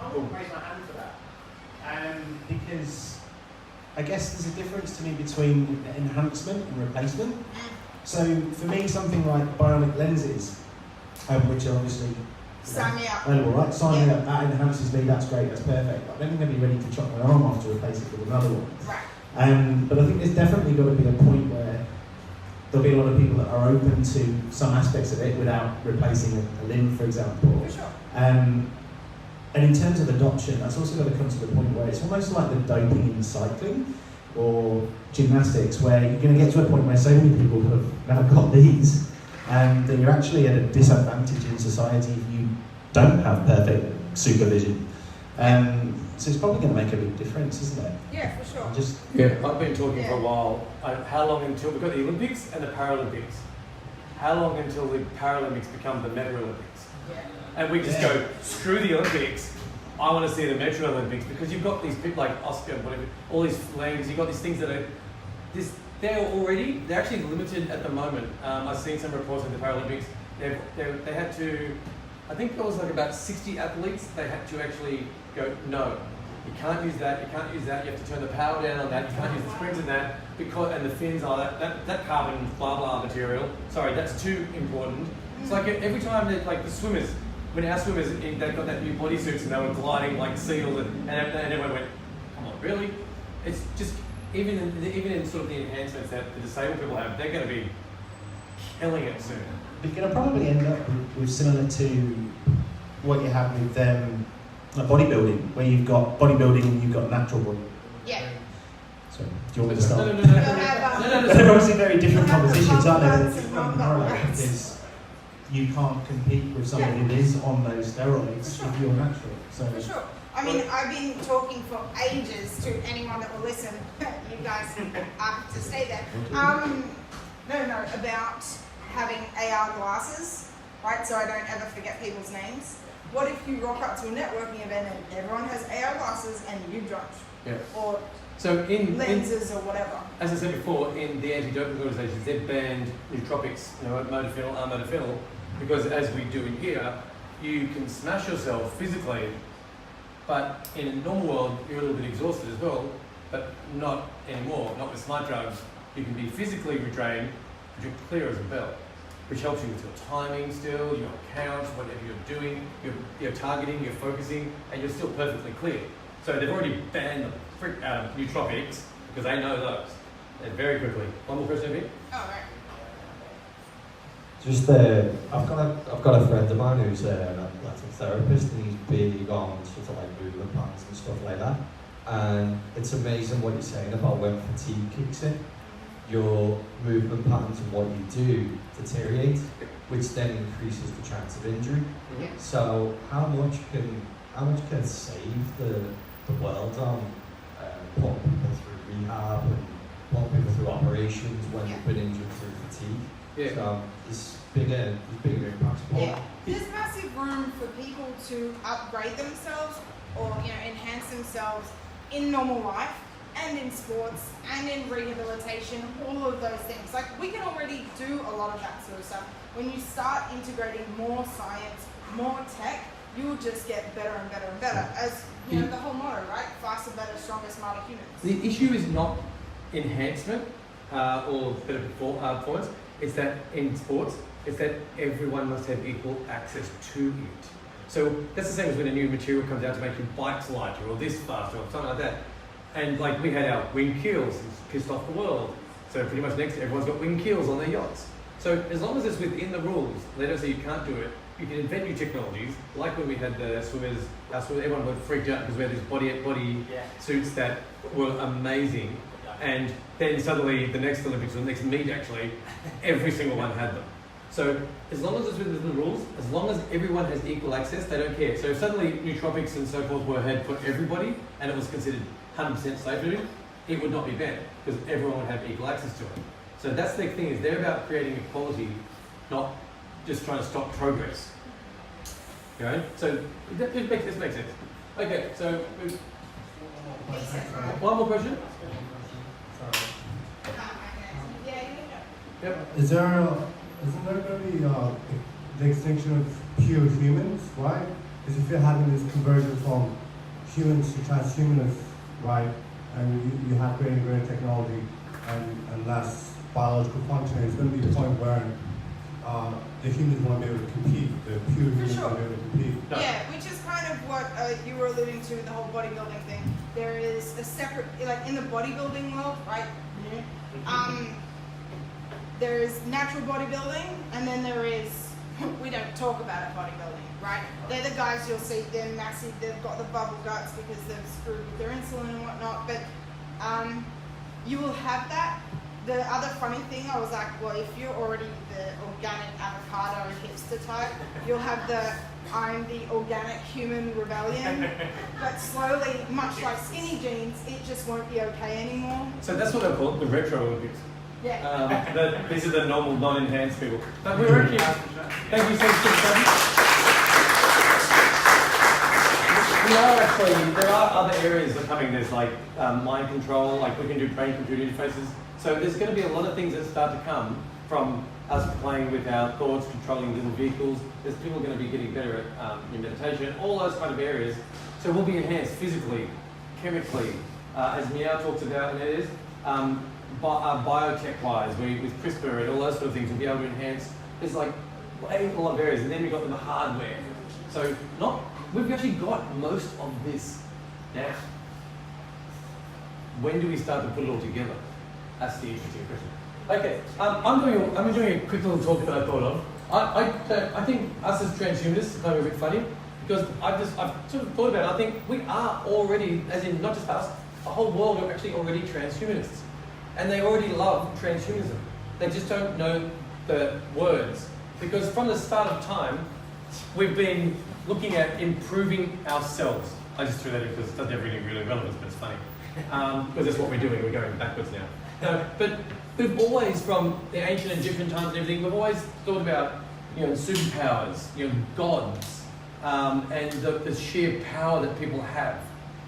I wouldn't raise my hand for that. Because I guess there's a difference to me between enhancement and replacement. So for me, something like bionic lenses, which are obviously Sign me up. available, right? Sign me up, that enhances me, that's great, that's perfect. But I don't think I'd be ready to chop my arm off to replace it with another one. Right. But I think there's definitely got to be a point where there'll be a lot of people that are open to some aspects of it without replacing a limb, for example. For sure. And in terms of adoption, that's also got to come to the point where it's almost like the doping in cycling or gymnastics, where you're going to get to a point where so many people have now got these, and that you're actually at a disadvantage in society if you don't have perfect supervision. So it's probably going to make a big difference, isn't it? Yeah, for sure. I've been talking for a while. How long until we've got the Olympics and the Paralympics? How long until the Paralympics become the Meta Olympics? Yeah. And we just go, screw the Olympics, I want to see the Metro Olympics because you've got these people like Oscar, whatever, all these flags. You've got these things that are they're actually limited at the moment. I've seen some reports in the Paralympics. They had to, I think there was like about 60 athletes. They had to actually go, no, you can't use that. You can't use that. You have to turn the power down on that. You can't use the springs in that because and the fins are that carbon blah blah material. Sorry, that's too important. It's like every time they like the swimmers. When our swimmers, they got that new bodysuits and they were gliding like seals, and everyone went, "Come on, really?" It's just even in sort of the enhancements that the disabled people have, they're going to be killing it soon. You're going to probably end up with similar to what you have with like bodybuilding, where you've got bodybuilding and you've got natural body. Yeah. So, do you want me to start? No. They're obviously very different compositions, aren't they? Because you can't compete with somebody who is on those steroids if you're natural. So. For sure. I mean, I've been talking for ages to anyone that will listen. You guys have to stay there. About having AR glasses, right? So I don't ever forget people's names. What if you rock up to a networking event and everyone has AR glasses and you don't? Yeah. Or so lenses or whatever. As I said before, in the anti-doping organisations, they've banned nootropics, modafinil, armodafinil, because as we do in here, you can smash yourself physically, but in a normal world, you're a little bit exhausted as well, but not anymore, not with smart drugs. You can be physically redrained, but you're clear as a bell, which helps you with your timing still, your accounts, whatever you're doing, your targeting, your focusing, and you're still perfectly clear. So they've already banned the frick out of nootropics, because they know those. And very quickly. One more question, Vic? Oh, right. Just I've got a friend of mine who's an athletic therapist, and he's big on sort of like movement patterns and stuff like that. And it's amazing what you're saying about when fatigue kicks in, your movement patterns and what you do deteriorate, which then increases the chance of injury. Yeah. So how much can save the world on putting people through rehab and putting people through operations when they've been injured through fatigue? Yeah. So there's bigger impacts. Yeah. There's massive room for people to upgrade themselves or enhance themselves in normal life and in sports and in rehabilitation, all of those things. Like we can already do a lot of that sort of stuff. When you start integrating more science, more tech, you'll just get better and better and better. As the whole motto, right? Faster, better, stronger, smarter humans. The issue is not enhancement or better performance. It's that in sports, it's that everyone must have equal access to it. So that's the same as when a new material comes out to make your bikes lighter or this faster or something like that. And like we had our wing keels, it's pissed off the world. So pretty much next everyone's got wing keels on their yachts. So as long as it's within the rules, they don't say you can't do it. You can invent new technologies, like when we had the swimmers, everyone got freaked out because we had these body suits that were amazing. And then suddenly the next Olympics, or the next meet actually, every single one had them. So as long as it's within the rules, as long as everyone has equal access, they don't care. So if suddenly nootropics and so forth were had for everybody, and it was considered 100% safe to do, it would not be banned, because everyone would have equal access to it. So that's the thing, is they're about creating equality, not just trying to stop progress. So this makes sense. Okay, so one more question? Yep. Isn't there going to be the extinction of pure humans, right? Because if you're having this conversion from humans to transhumanists, right, and you have greater and greater technology and less biological functioning, it's going to be a point where the humans won't be able to compete, the pure humans won't be able to compete. Yeah, which is kind of what you were alluding to, the whole bodybuilding thing. There is a separate, like in the bodybuilding world, right? There is natural bodybuilding, and then there is, we don't talk about it, bodybuilding, right? They're the guys you'll see, they're massive, they've got the bubble guts because they've screwed with their insulin and whatnot, but you will have that. The other funny thing, I was like, well, if you're already the organic avocado hipster type, you'll have the I'm the organic human rebellion, but slowly, much like skinny jeans, it just won't be okay anymore. So that's what they call the retro Olympics. Yeah. These are the normal, non-enhanced people. But we're working. Thank you so much. there are other areas that are coming. There's like mind control, like we can do brain-computer interfaces. So there's going to be a lot of things that start to come from us playing with our thoughts, controlling little vehicles. There's people going to be getting better at meditation, all those kind of areas. So we'll be enhanced physically, chemically, as Meow talks about, and it is, biotech-wise, with CRISPR and all those sort of things, we'll be able to enhance. There's like a lot of areas, and then we've got the hardware. So we've actually got most of this now. When do we start to put it all together? That's the interesting question. Okay, I'm doing a quick little talk that I thought of. I think us as transhumanists are kind of a bit funny because I've sort of thought about it. I think we are already, as in not just us, the whole world are actually already transhumanists, and they already love transhumanism. They just don't know the words because from the start of time, we've been looking at improving ourselves. I just threw that in because it doesn't have any really relevance, but it's funny because that's what we're doing. We're going backwards now. But we've always, from the ancient Egyptian times and everything, we've always thought about, superpowers, gods, and the sheer power that people have.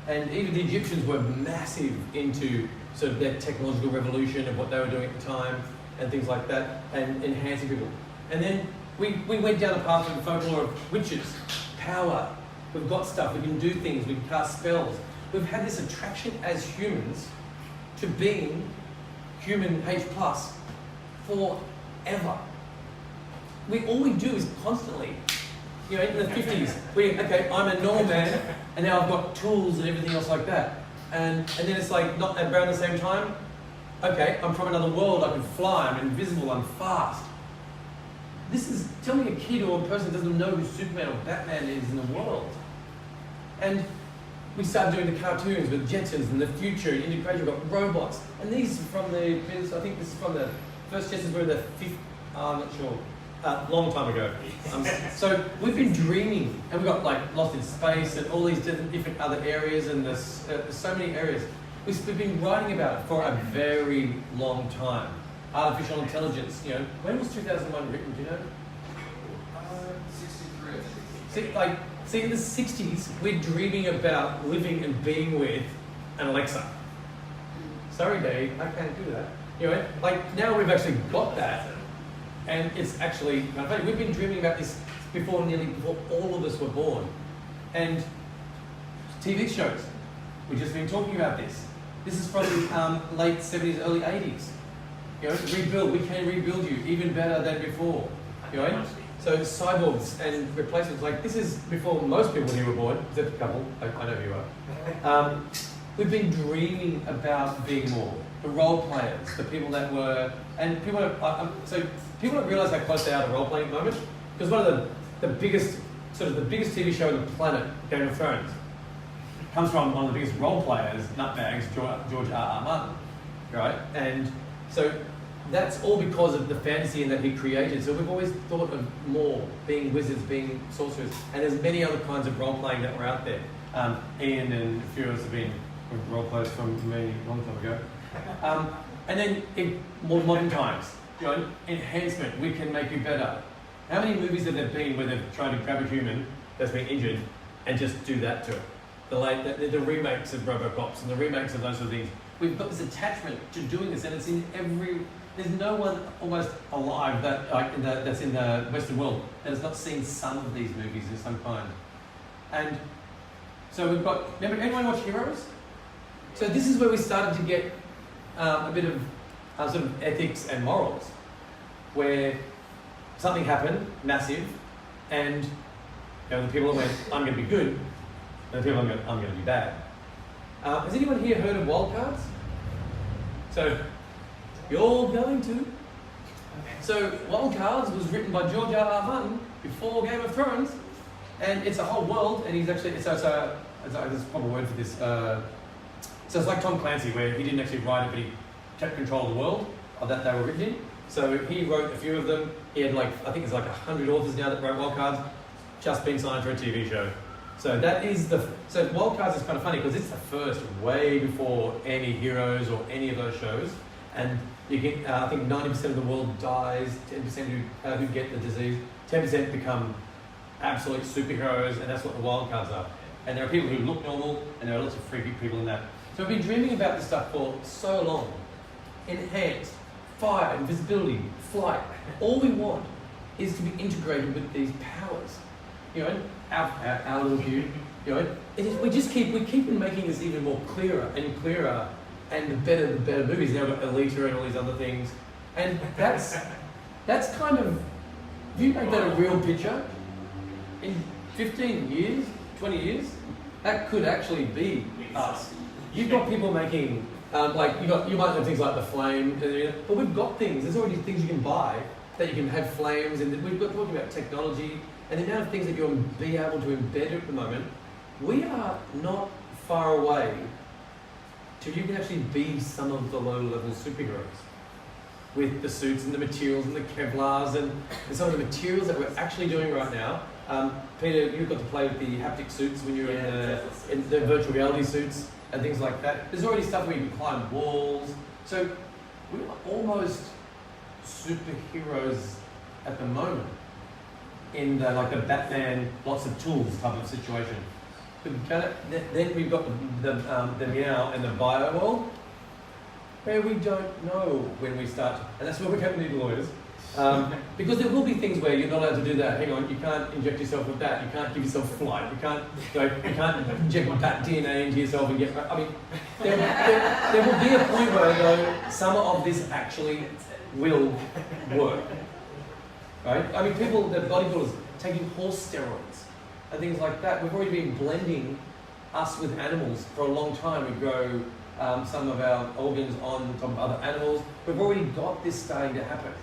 And even the Egyptians were massive into sort of their technological revolution of what they were doing at the time and things like that, and enhancing people. And then we went down a path of the folklore of witches, power. We've got stuff, we can do things, we can cast spells. We've had this attraction as humans to being human H+ forever. All we do is constantly, in the 50s, I'm a normal man, and now I've got tools and everything else like that. And then it's like, not around the same time, I'm from another world, I can fly, I'm invisible, I'm fast. Tell me a kid or a person that doesn't know who Superman or Batman is in the world. And we started doing the cartoons with Jetsons and the future, and integration, we've got robots. And these are from I think this is from the first Jetsons were the 5th, I'm not sure, long time ago. So we've been dreaming, and we've got like Lost in Space and all these different other areas, and there's so many areas. We've been writing about it for a very long time. Artificial intelligence, when was 2001 written, do you know? 63. See, in the 60s, we're dreaming about living and being with an Alexa. Sorry, Dave, I can't do that. Now we've actually got that, and it's actually kind of funny. We've been dreaming about this before all of us were born. And TV shows, we've just been talking about this. This is from the late 70s, early 80s. Rebuild, we can rebuild you even better than before. So cyborgs and replacements, this is before most people here were born, except a couple, I know who you are. We've been dreaming about being more. The role players, the people that were, and people don't realise how close they are to role playing at the moment, because one of the biggest TV show on the planet, Game of Thrones, comes from one of the biggest role players, nutbags, George R.R. Martin, right? And so that's all because of the fantasy that he created. So we've always thought of more, being wizards, being sorcerers, and there's many other kinds of role playing that were out there. Ian and a few of us have been role players from me a long time ago. And then in more modern times, enhancement, we can make you better. How many movies have there been where they've tried to grab a human that's been injured and just do that to it? The remakes of Robocops and the remakes of those sort of things. We've got this attachment to doing this, and it's in there's no one almost alive that's in the Western world that has not seen some of these movies of some kind. And so we've got, remember, anyone watch Heroes? So this is where we started to get a bit of sort of ethics and morals, where something happened, massive, and the people that went, I'm going to be good, and the people I'm going to be bad. Has anyone here heard of wildcards? So, you're all going to. So, Wildcards was written by George R.R. Martin before Game of Thrones, and it's a whole world, and he's actually, there's a proper word for this, so it's like Tom Clancy, where he didn't actually write it, but he kept control of the world that they were written in. So he wrote a few of them. He had I think there's 100 authors now that wrote Wildcards, just been signed for a TV show. So that is so Wildcards is kind of funny because it's the first, way before any Heroes or any of those shows. And you get, I think 90% of the world dies, 10% who get the disease, 10% become absolute superheroes, and that's what the Wildcards are. And there are people who look normal, and there are lots of freaky people in that. So we've been dreaming about this stuff for so long. Enhanced, fire, invisibility, flight. All we want is to be integrated with these powers. You know, our little view. You know, we keep making this even more clearer and clearer, and the better movies. Now we've got Elita and all these other things, and that's kind of, if you make that a real picture, in 15 years, 20 years, that could actually be us. You've got people making, you might have things like the flame, but we've got things. There's already things you can buy that you can have flames, and we've got talking about technology and the amount of things that you'll be able to embed at the moment. We are not far away till you can actually be some of the low-level superheroes with the suits and the materials and the Kevlars and some of the materials that we're actually doing right now. Peter, you've got to play with the haptic suits when you're in the virtual reality suits and things like that. There's already stuff where you can climb walls. So we're almost superheroes at the moment in the Batman, lots of tools type of situation. Then we've got the meow and the bio world, where we don't know when we start, and that's where we can't need lawyers. Because there will be things where you're not allowed to do that. Hang on, you can't inject yourself with that. You can't give yourself flight. You can't inject bat DNA into yourself and get. I mean, there will be a point where though some of this actually will work, right? I mean, the bodybuilders taking horse steroids and things like that. We've already been blending us with animals for a long time. We grow some of our organs on top of other animals. We've already got this starting to happen.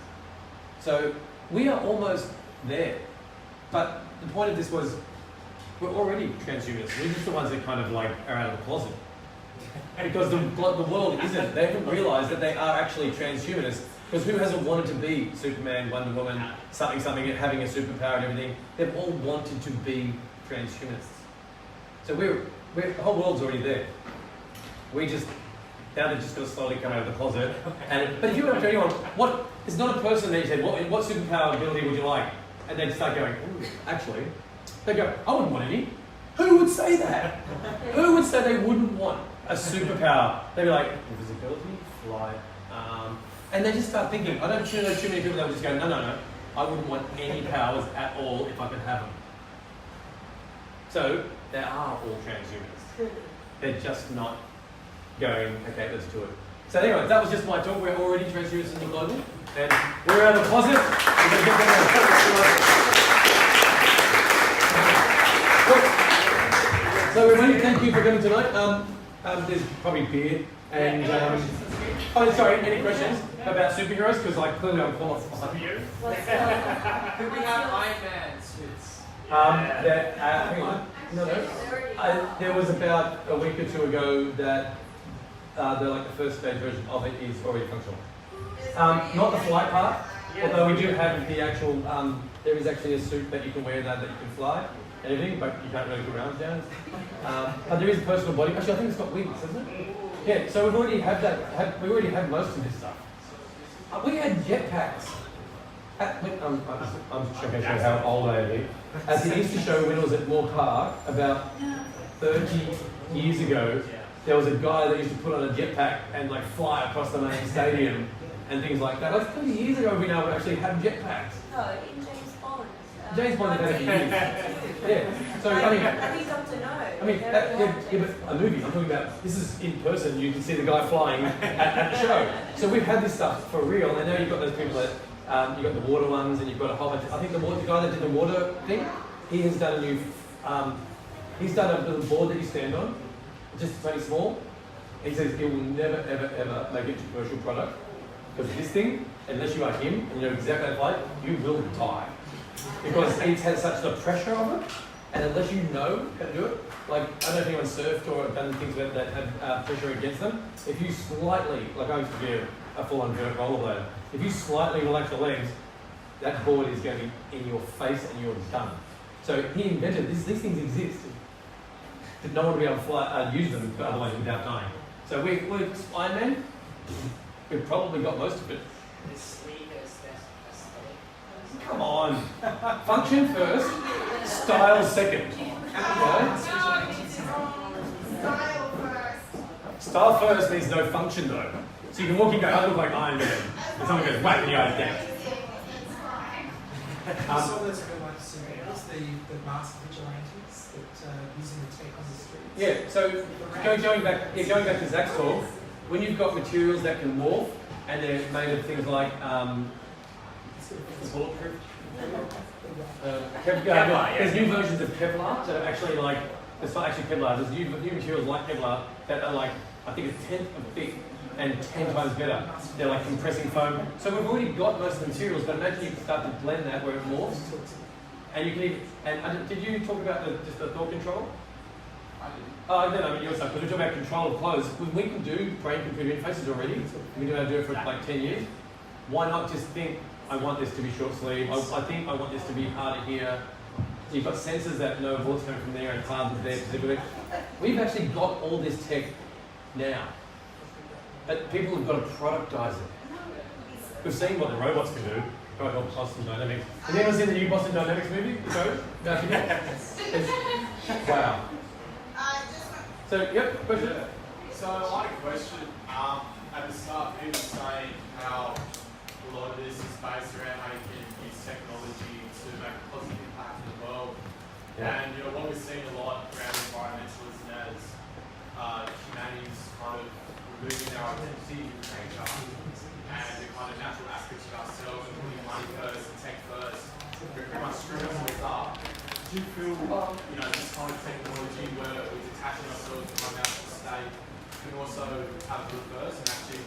So we are almost there. But the point of this was, we're already transhumanists. We're just the ones that kind of are out of the closet. Because the world isn't. They haven't realised that they are actually transhumanists. Because who hasn't wanted to be Superman, Wonder Woman, something, having a superpower and everything? They've all wanted to be transhumanists. So the whole world's already there. Now they've just got to slowly come out of the closet. But if you went up to anyone, it's not a person that you said, what superpower ability would you like? And they'd start going, ooh, actually. They go, I wouldn't want any. Who would say that? Who would say they wouldn't want a superpower? They'd be like, invisibility, flight. And they just start thinking, I don't know too many people that would just go, no, I wouldn't want any powers at all if I could have them. So, they are all transhumanists. They're just not going, okay, let's do it. So anyway, that was just my talk. We're already transhumanists in the global, and we're out of the closet. We're going to get there. So everybody, thank you for coming tonight. There's probably beer and any questions about superheroes? Because clearly I'm qualified. Could we have Iron Man suits? Hang on. No. There was about a week or two ago that the first stage version of it is already functional. Not the flight part, although we do have the actual. There is actually a suit that you can wear that you can fly and everything, but you can't really put rounds down. But there is a personal body. Actually, I think it's got wings, isn't it? Yeah. So we already have that. We already have most of this stuff. We had jetpacks. I'm just trying to show how old I am. At the Easter show when it was at Moore Park, about 30 years ago, there was a guy that used to put on a jetpack and fly across the main stadium and things like that. 30 years ago, we now actually have jetpacks. Oh, in James Bond. James Bond had a few years. Yeah. So I mean, we got to know. I mean, but a movie. I'm talking about. This is in person. You can see the guy flying at the show. So we've had this stuff for real, and now you've got those people that. You've got the water ones, and you've got a whole bunch. I think the guy that did the water thing, he has done a new. He's done a little board that you stand on, just very small. He says it will never, ever make it to commercial product because this thing, unless you are him and you know exactly how to fly, you will die because it has such the pressure of it, and unless you know how to do it, I don't know if anyone surfed or done things that have pressure against them. If you slightly, I used to be a full-on rollerblader. If you slightly relax your legs, that board is going to be in your face and you're done. So he invented these things exist. But no one would be able to use them otherwise without dying. So we're Iron Man. We've probably got most of it. The sleeve is aesthetic. Come on. Function first, style second. Style first. Style first means no function though. So you can walk in and go, I look like Iron Man. And someone goes, whack, and you go down. I saw those real-life scenarios, the master vigilantes that using the tech on the streets. Yeah, so going back to Zach's talk, when you've got materials that can morph, and they're made of things like bulletproof. There's new versions of Kevlar that are actually like, it's not actually Kevlar, there's new materials like Kevlar that are like, I think it's 10th of a thick and 10 times better. They're like compressing foam. So we've already got most of the materials, but imagine you can start to blend that where it morphs. And you can even, and did you talk about just the thought control? I didn't. I mean your stuff, because we talk about control of clothes. We can do brain-computer interfaces already. We know how to do it for like 10 years. Why not just think, I want this to be short sleeve, I think I want this to be harder here. So you've got sensors that know what's coming from there and hardened there specifically. We've actually got all this tech now. But people have got to productize it. We've seen what the robots can do. God help Boston Dynamics. Have you ever seen the new Boston Dynamics movie? Sorry? Wow. So, yep, question? So I had a question. At the start, people were saying how a lot of this is based around how you can use technology to make a positive impact in the world. Yeah. And what we've seen a lot around environmentalism as humanity's kind of removing our identity with nature and the kind of natural aspects of ourselves and putting money first and tech first. We're pretty much screwing ourselves up. Do you feel, this kind of technology where we're detaching ourselves from our natural state can also have a good first and actually...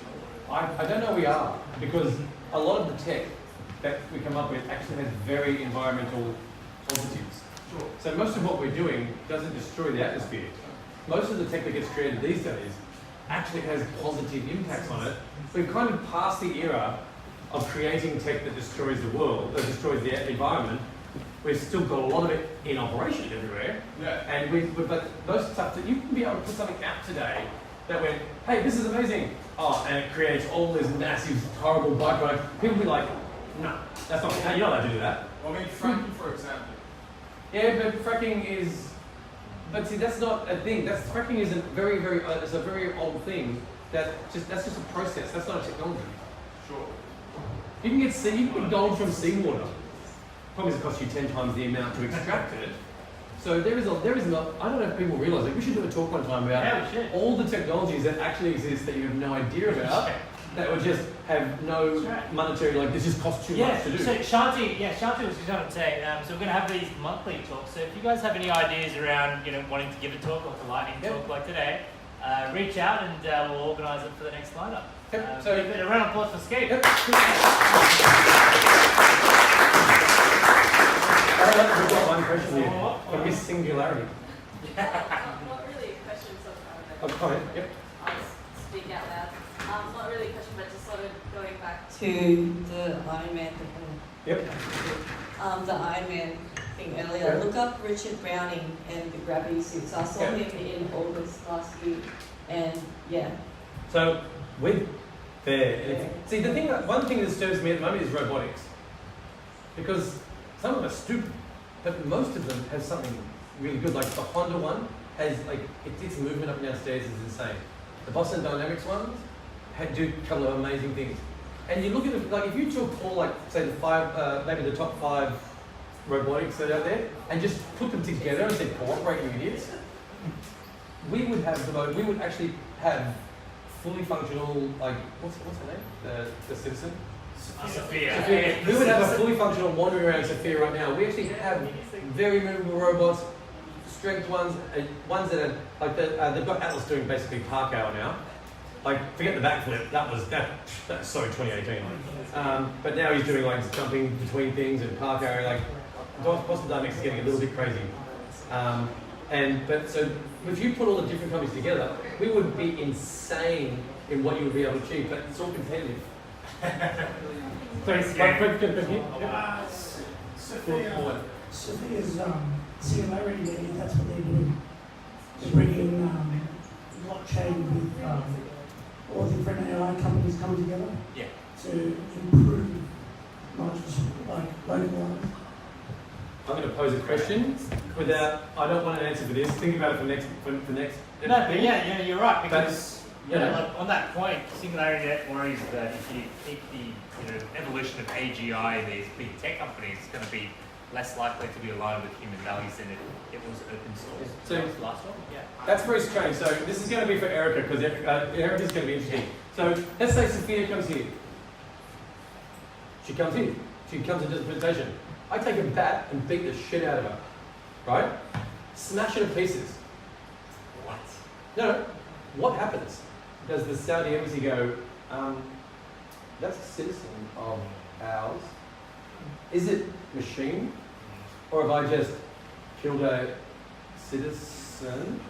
I don't know we are, because a lot of the tech that we come up with actually has very environmental positives. Sure. So most of what we're doing doesn't destroy the atmosphere. Most of the tech that gets created these days actually has positive impacts on it. We've kind of passed the era of creating tech that destroys the world, that destroys the environment. We've still got a lot of it in operation everywhere. Yeah. And but most stuff that you can be able to put something out today that went, hey, this is amazing. Oh, and it creates all this massive, horrible bike ride. People will be like, no, that's not, you're not allowed to do that. Well, I mean, fracking, for example. Yeah, but fracking is, but see, that's not a thing. Fracking is a very, it's a very old thing. That's just a process. That's not a technology. Sure. You can get gold from seawater. Probably it costs you 10 times the amount to extract it. So there is not. I don't know if people realise it. We should do a talk one time about all the technologies that actually exist that you have no idea about. That would just have no monetary, like this just costs too much to do. So Shanti was just going to say, so we're going to have these monthly talks. So if you guys have any ideas around, wanting to give a talk, like a lightning talk like today, reach out and we'll organise it for the next lineup. So a round of applause for Skeeve. We've got one question here from Miss Singularity. Not really a question, Oh, comment. Yep. I'll speak out loud. Not really a question, but just sort of going back to the Iron Man thing. Yep. The Iron Man thing earlier. Look up Richard Browning and the gravity suits. I saw him in August last year, and So with see the thing, one thing that disturbs me at the moment is robotics, because some of them are stupid, but most of them have something really good. Like the Honda one has its movement up and down stairs is insane. The Boston Dynamics ones do a couple of amazing things. And you look at it, like if you took all say maybe the top 5 robotics that are out there, and just put them together and said cooperate, you idiots, we would actually have fully functional, what's her name? The citizen? Sophia. We would have a fully functional wandering around Sophia right now. We actually have very movable robots, strength ones that are they've got Atlas doing basically park hour now. Forget the backflip. That's so 2018. But now he's doing jumping between things and park hour. Boston Dynamics is getting a little bit crazy. So if you put all the different companies together, we would be insane in what you would be able to achieve. But it's all competitive. Sophia's Singularity, that's what they're doing. They're bringing blockchain with all the different AI companies coming together to improve, not just localize. I'm going to pose a question. without, I don't want an answer for this. Think about it for next. No, but yeah, you're right, because Yeah. like, on that point, SingularityNet worries that if you keep the evolution of AGI in these big tech companies, it's going to be less likely to be aligned with human values than if it was open source. So That was the last one? Yeah. That's very strange. So this is going to be for Erica, because Erica's going to be interesting. So let's say Sophia comes here. She comes in. She comes and does a presentation. I take a bat and beat the shit out of her. Right? Smash it to pieces. What? No. What happens? Does the Saudi embassy go, that's a citizen of ours? Is it machine? Or have I just killed a citizen?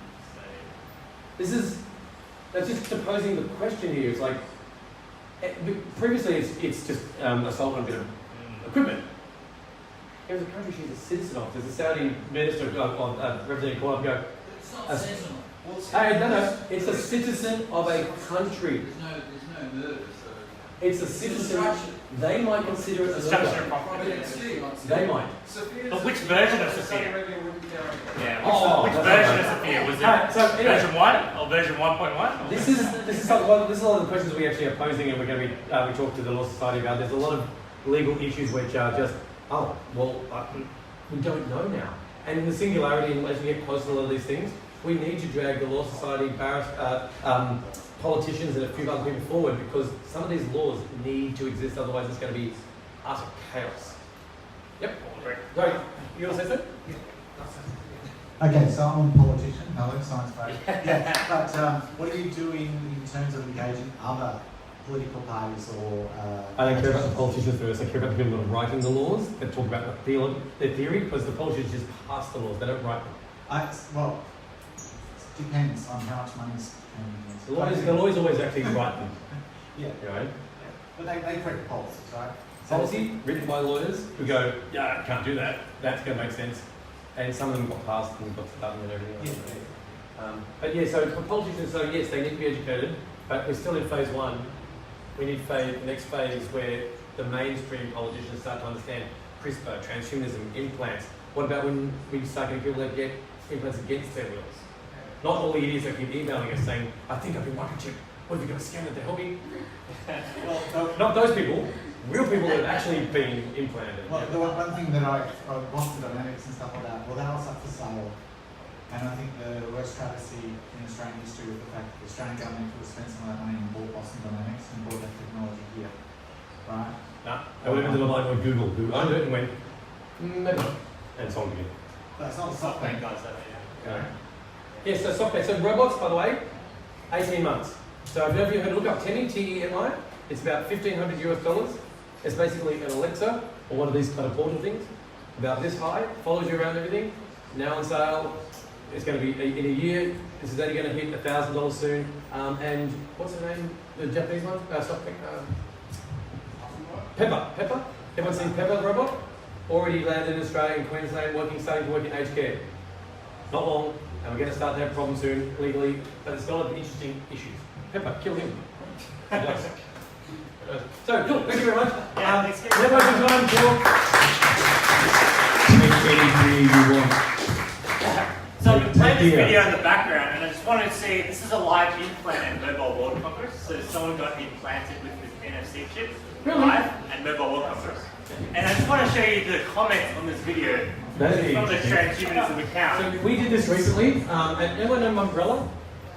That's just posing the question here. It's like, previously it's just assault on a bit of equipment. Here's a country she's a citizen of. There's a Saudi minister, Representative call up and go, It's not sensible. hey, no, it's a citizen of a country. There's no murder, so... It's a citizen. They might consider it a Destruction of murder. property. They might. But which version of Sophia? Yeah, which that's version okay. of Sophia? Was it So anyway, version 1 or version 1.1? This is a lot of the questions we actually are posing, and we're going to be we talk to the Law Society about. There's a lot of legal issues which are just we don't know now. And in the singularity, and as we get closer to a lot of these things, we need to drag the Law Society, politicians, and a few other people forward, because some of these laws need to exist. Otherwise, it's going to be utter chaos. Yep. Great. You want to say so? Okay, so I'm a politician, hello, science fact. Yeah, but what do you do in terms of engaging other political parties or... I don't care about the politicians first, I care about the people that are writing the laws, that talk about their theory, because the politicians just pass the laws, they don't write them. Well, it depends on how much money's... The lawyers always actually write them. Yeah. Right? But they correct policies, right? Policy written by lawyers who go, yeah, I can't do that, that's going to make sense. And some of them got passed and got done and everything else. Yeah. But yeah, so for politicians, so yes, they need to be educated, but we're still in phase 1. We need the next phase where the mainstream politicians start to understand CRISPR, transhumanism, implants. What about when we start getting people that get implants against their wills? Not all the idiots that keep emailing us saying, I think I've been microchipped. What have you got a scanner to help me? Not those people. Real people that have actually been implanted. Well, the one thing that I watched the dynamics and stuff like that, well, that was up for sale. And I think the worst travesty in Australian history was the fact that the Australian government could have spent some of that money and bought Boston Dynamics and bought that technology here. Right? Nah, they would have been to the line with Google, who owned it and went, maybe not, and sold it again. That's not SoftBank. Yeah, so SoftBank. So robots, by the way, 18 months. So if you ever look up Temi, T-E-M-I, it's about $1,500 US. It's basically an Alexa, or one of these kind of portal things, about this high, follows you around everything, now on sale. It's going to be, in a year, this is only going to hit $1,000 soon. And what's the name, the Japanese one? Pepper. Everyone seen Pepper, the robot? Already landed in Australia, in Queensland, starting to work in aged care. Not long, and we're going to start to have problems soon, legally, but it's got a lot of interesting issues. Pepper, kill him. So, cool, thank you very much. Let's have some time to So I'm playing this video in the background, and I just wanted to say this is a live implant at Mobile World Congress. So someone got implanted with this NFC chip live at Mobile World Congress. And I just want to show you the comments on this video from the Transhumanism account. So we did this recently, and anyone know Umbrella?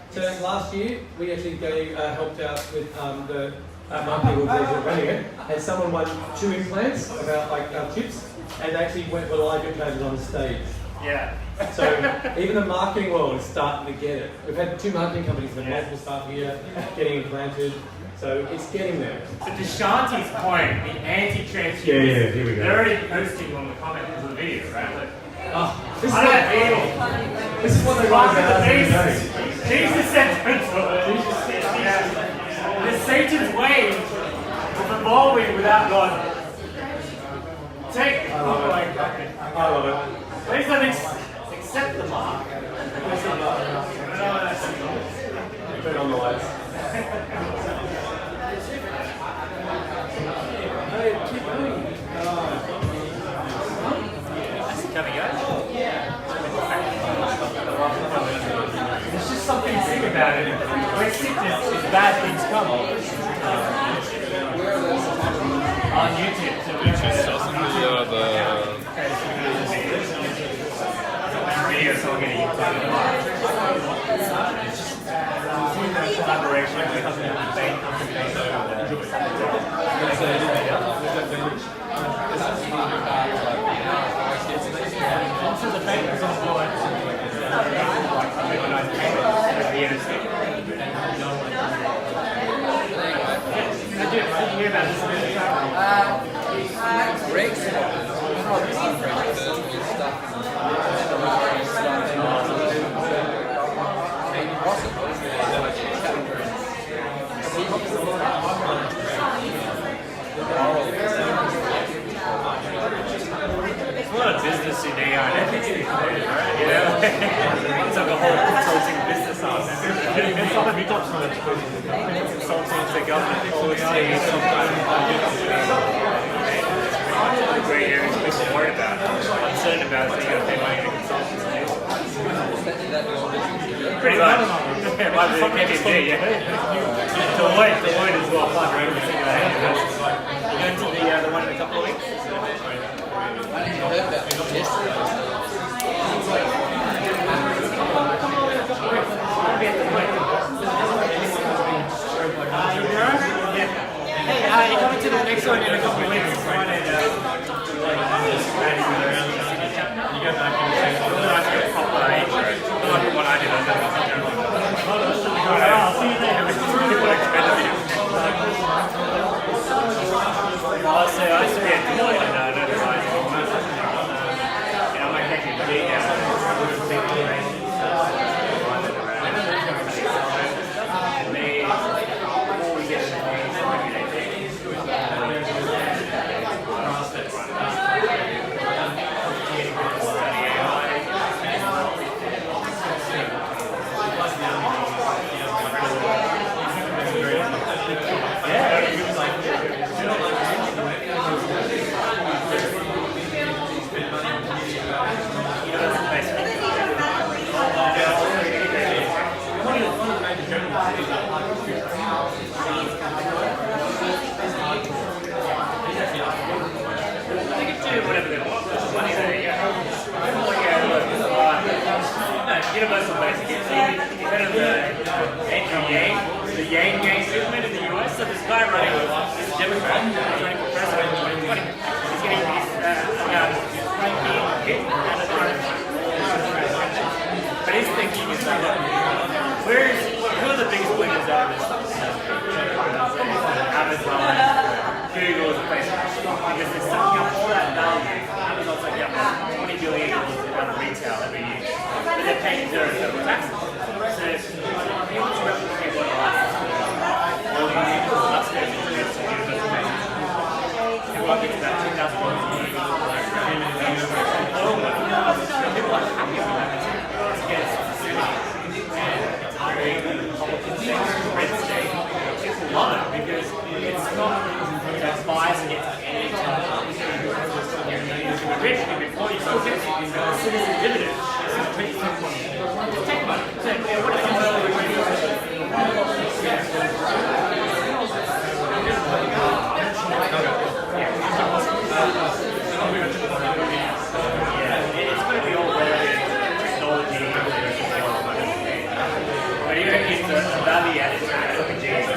So last year, we actually helped out with the marketing organization running it, and someone won 2 implants, about chips, and they actually were live implanted on the stage. Yeah. So even the marketing world is starting to get it. We've had 2 marketing companies with multiple staff here getting implanted, so it's getting there. So to Shanti's point, the anti-transhumanists, here we go. they're already posting on the comments of the video, right? This is what they write about us. Jesus said the Satan's way of evolving without God. Take it. I love it. Please don't accept the mark. Turn on the lights. Hey, keep going. Can we go? Yeah. bad things come. On YouTube. So we have video so we're getting collaboration. We have a debate also the papers on board. How did you hear about this? Great. There's a lot of business in AI, and everything's included, right? You know? It's like a whole consulting business on it. It's not a meetup for consulting to government policy, some kind of great areas people worry about, concerned about, so you got to pay money to consultants. Pretty much. Yeah, might be KPMG, yeah. Deloitte as well, fun, right? We're thinking about it. You're going to the one in a couple of weeks? Hey, you're coming to the next one in a couple of weeks. Friday. You go back and say, a proper intro. Like what I did. I'll see you there. I used to be a Deloitte and I know the guys. I'm like taking a big universal basic. You've heard of the Yang Gang movement in the US? So this guy running, this Democrat, he's running for president in 2020. He's getting about 19 hit at a time. But his thinking is that, who are the biggest winners out of this stuff? Amazon, Google, Facebook. Because they're sucking up all that value. Amazon's like, yeah, $20 billion out of retail every year. But they're paying zero federal taxes. So if you want to replicate what license all you need is less than universal basic. Everyone thinks about $2,000 a year. People are happy with that. Again, it's very Republican red state. People love it because it's not biased against any time. You're rich, you can be poor, you still get a citizen dividend. Take money. So, what is it's going to be all related technology, but you don't get the value added to like a GST.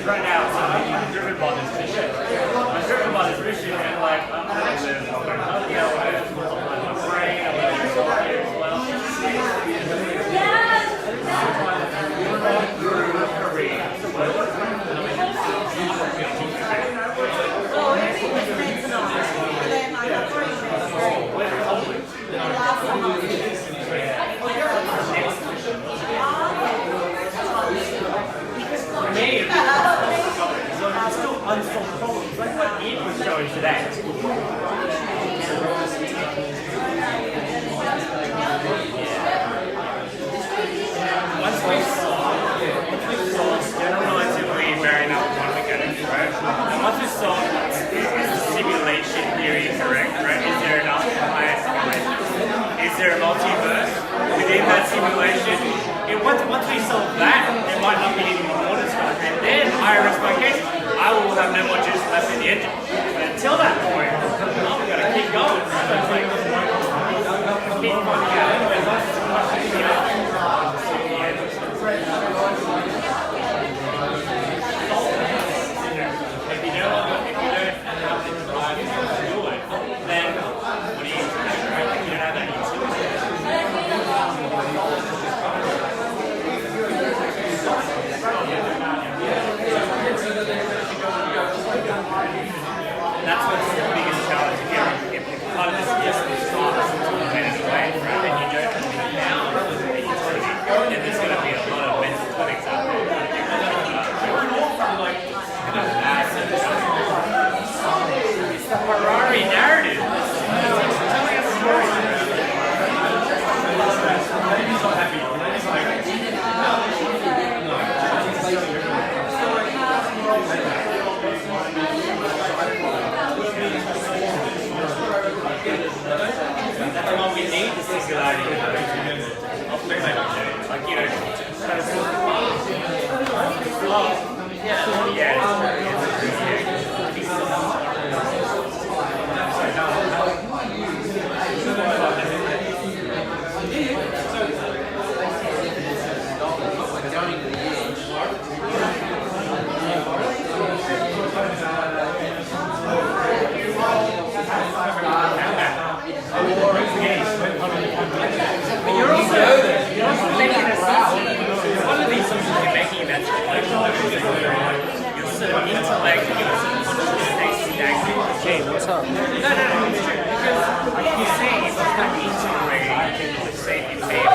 right now, so I'm driven by this mission. I'm driven by this mission, and like, I'm going to live, I'm going to help you, I'm going to optimize my brain, I'm going to do software as well. For me, it's still unsolved problems, like what Ian was showing today. Once we solve generalizably variable quantum mechanics, right? And once we solve is the simulation theory correct, right? Is there enough higher simulation? Is there a multiverse within that simulation? And once we solve that, there might not be any more water stuff. And then I rest my case, I will have no more juice left in the engine. But until that point, I'm going to keep going. So it's like, keep finding out. If you don't have the drive to do it, then what do you do? You don't have that utility. That's what's the biggest challenge. If part of this is fast and away, right? And you don't have it now, then there's going to be a lot of mental clinics out there. It's the Ferrari narrative. It's telling a story. He's not happy. He's that's what we need, the singularity. Like, you know, You're also making a one of these things you're making that's your sort of intellect, your sort of consciousness stagnant. Hey, what's up? No, it's true. Because you're saying it's not integrating, let's say, if you pay a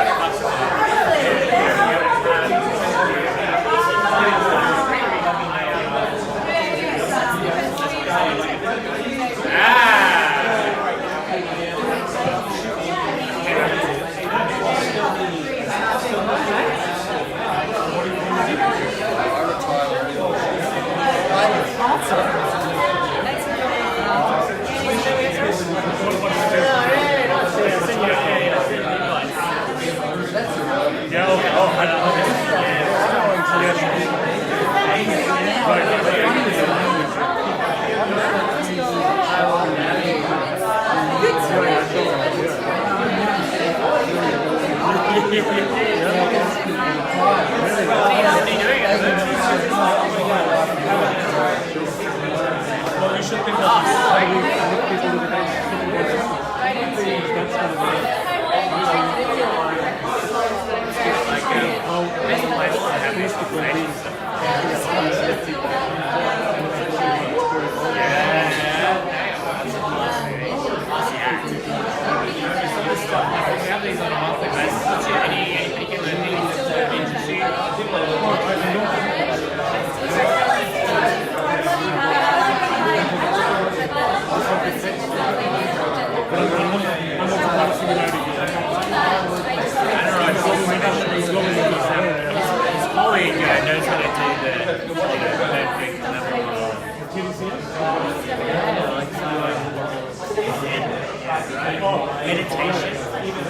meditation, even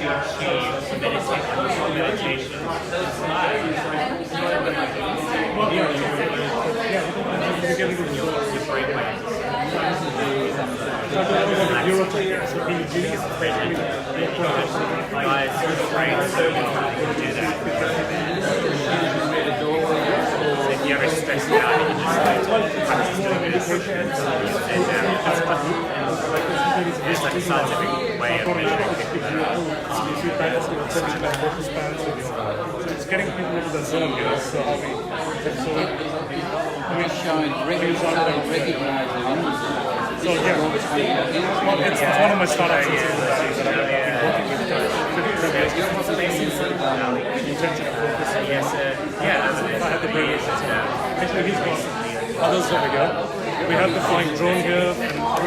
actually achieve meditation. If you ever stressing out, you can just practice doing it. It's like a scientific way of measuring it's getting people into the zone, you know, so how we showing recognizing so yeah, it's one of my startups that I've been working with intention of focus. Yes, I had the privilege. Actually, he's got others over here. We have the flying drone here and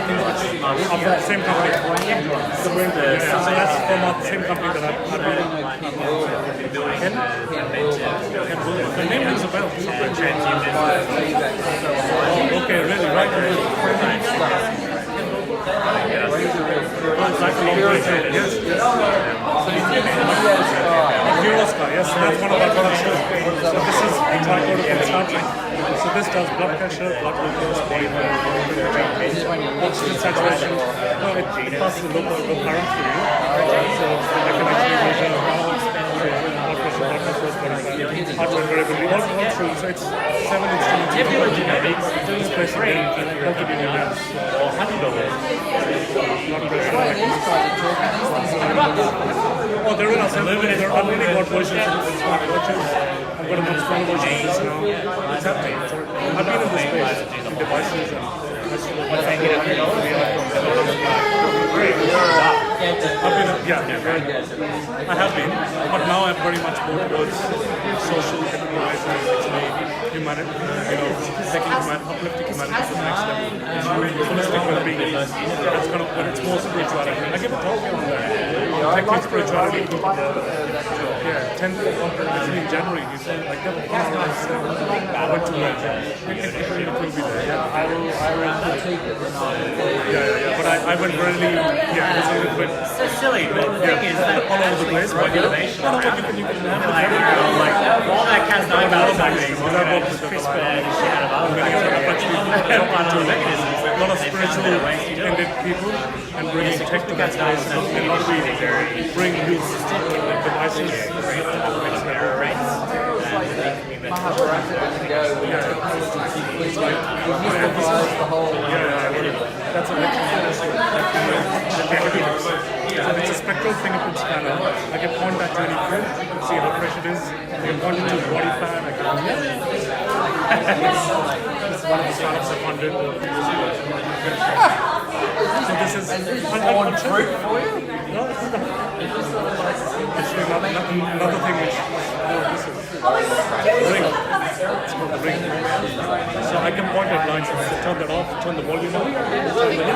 things which are from the same company. So that's from the same company that I've been building. The name rings a bell. Oh, okay, really, right? Yes. Eurosky, yes, that's one of our products. So this is tricorder from Star Trek. So this does blood pressure, blood glucose, body oxygen saturation. No, it passes a local current through you. So I can actually measure blood pressure, heart rate variability, all through. So it's 7 instruments. It's basically located in your labs. Oh, they're in us. I've already got versions of smart watches. I've got a much smaller version of this now. It's happening. I've been in this space, in devices and I have been, but now I'm very much more towards social enterprise and actually humanity, taking uplifting humanity to the next level. Holistic well-being. That's kind of when it's more spirituality. I give a talk on that. Technical spirituality. 10th actually in January. You said like that. I went to it will be there. I will take it. But I went really, so silly, but the thing is that all over the place, but innovation. All that Cas9 about something, CRISPR and shit out of other mechanisms. A lot of spiritually ended people and bringing tech to that space and how do we bring new devices that's a it's a spectral fingerprint scanner. I can point that to any food, see how fresh it is. I can point it to body fat. This is one of the startups I funded. So this is one fruit for you? No, this is actually another thing which this is ring. It's called the ring. So I can point at lines and turn that off, turn the volume on, turn the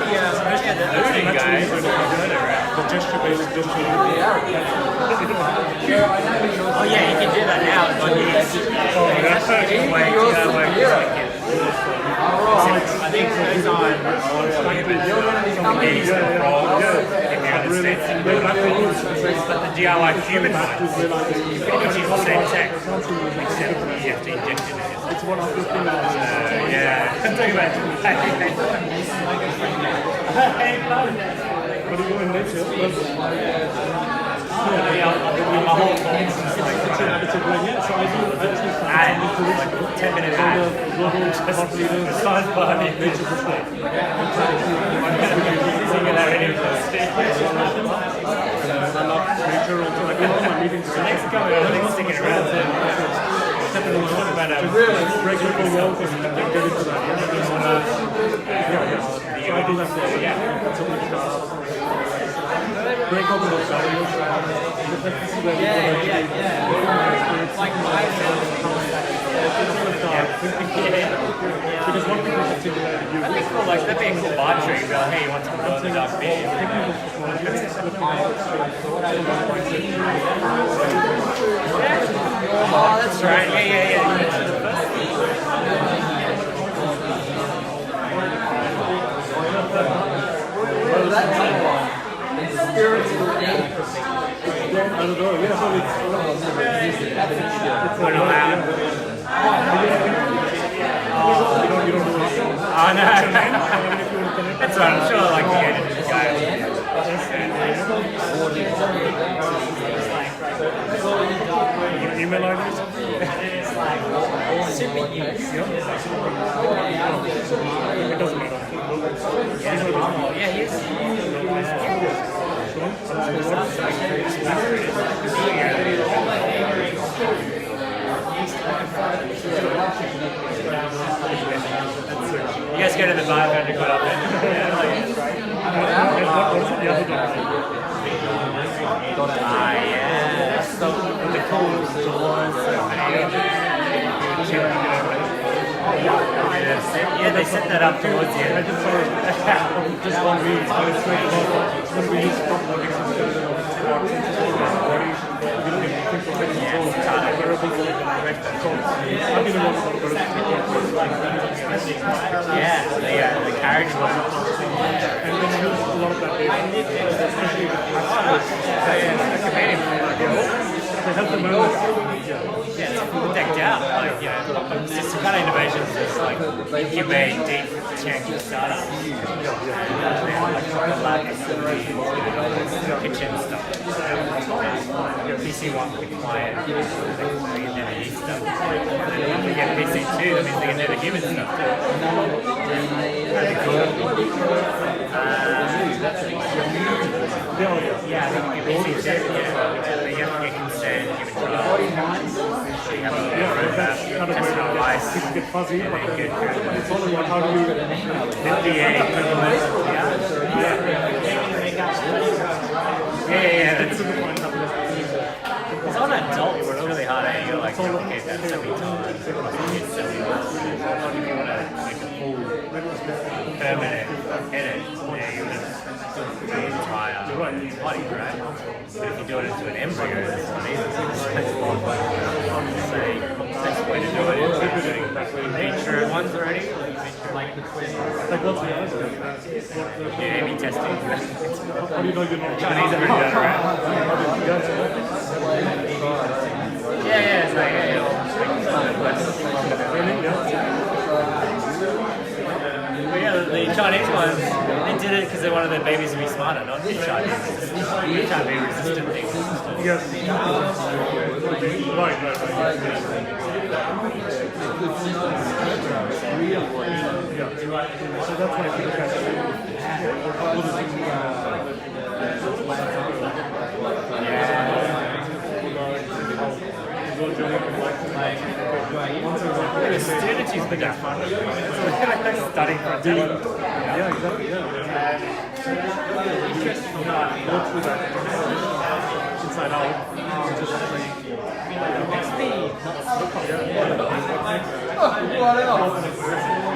the gesture-based gesture. Oh yeah, you can do that now. I think those on but the DIY human one, you pretty much use the same tech, except you have to inject it in. It's one of the things. I'm talking about But you go in nature, it's a great, so I do actually find 10-minute ad. Singularity. Thanks for coming. I think sticking around. Break people well and get into that. I do that. Break open those barriers. Because one thing that's SingularityU. That'd be cool, that'd be a cool bar trick. Hey, you want to go to the dark video? Oh, that's right. Yeah. I don't know, yeah, so you don't do anything? Oh, no. That's right, I'm sure like the guy. email IDs. Super use. It doesn't matter. Yeah, he is. You guys go to the bar and quite often. Yeah. So the cool doors. Yeah, they set that up towards the end. I just saw it. Just one week. I was straight when we use robotics instead of body. Yeah, the carriage one. And then use a lot of that data, especially to help them out. Yeah, it's all decked out. Like, you know, it's just the kind of innovations that's like incubate deep tech startups. Like lab facilities, kitchen stuff. PC1 with client, they can never use stuff. If we get PC2, that means they can never give it stuff. Yeah, I think PC2, yeah. They have to get consent, give it trial. So you have a roadmap, test it on ice, People get fuzzy, and then get it's all about how do you FDA equivalent. Yeah, that's a good point. It's on adults, it's really hard. You gotta like replicate that so many times. It's so much. If you want to make a full permanent edit, yeah, you would do the entire body, right? But if you do it into an embryo, it's not easy. So best way to do it is doing nature ones already. Like what's the other? Yeah, A/B testing. How do you know you're not Chinese have already done it, right? Yeah, it's like, the Chinese ones, they did it because they wanted their babies to be smarter, not just Chinese. HIV resistant things. Yes. Right. Yeah. So that's why I think the students use the gas fund. Studying for a test. Yeah, exactly. Yeah. Go through that inside out. Just like What else?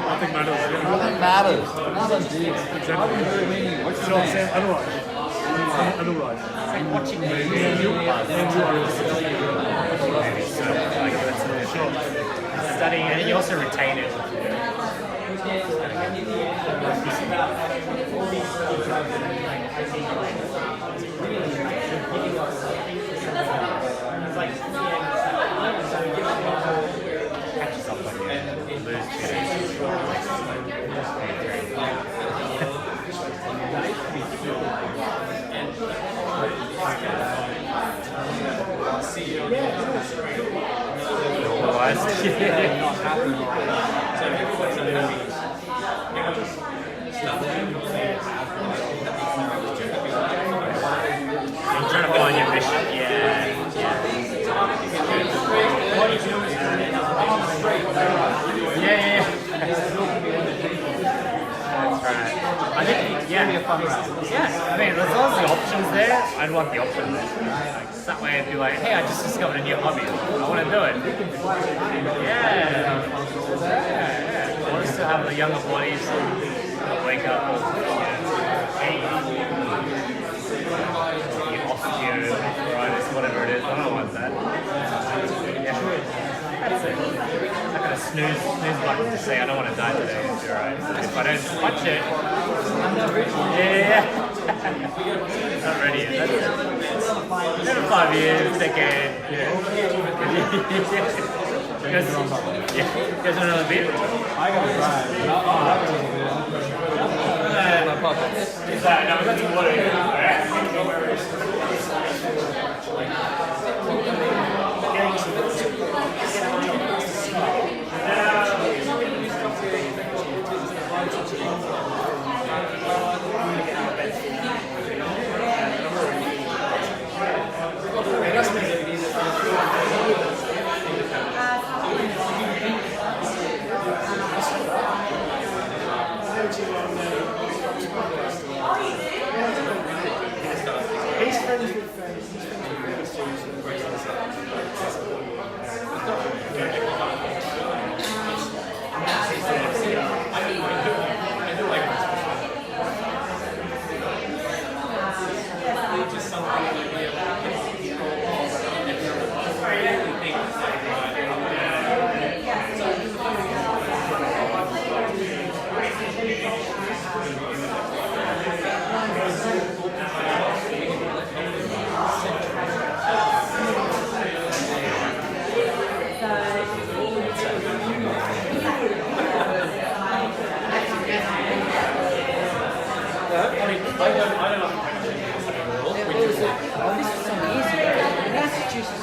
Nothing matters. Nothing matters. Nothing deep. Exactly. How do you mean? What's your name? Otherwise. It's like watching movies. Studying, and you also retain it. Catches up on you and lose otherwise, I'm trying to find your mission. Yeah. That's right. I think, yeah. I mean, as long as the option's there, I'd want the option there. That way I'd be like, hey, I just discovered a new hobby. I want to do it. Yeah. I want to still have the younger bodies wake up. Osteoarthritis, whatever it is. I don't want that. Yeah. That's it. I got a snooze button to say I don't want to die today. It's alright. If I don't touch it, not ready yet. That's 5 years, decade. You guys want another beer? I got to try. No, we got some water here. Alright.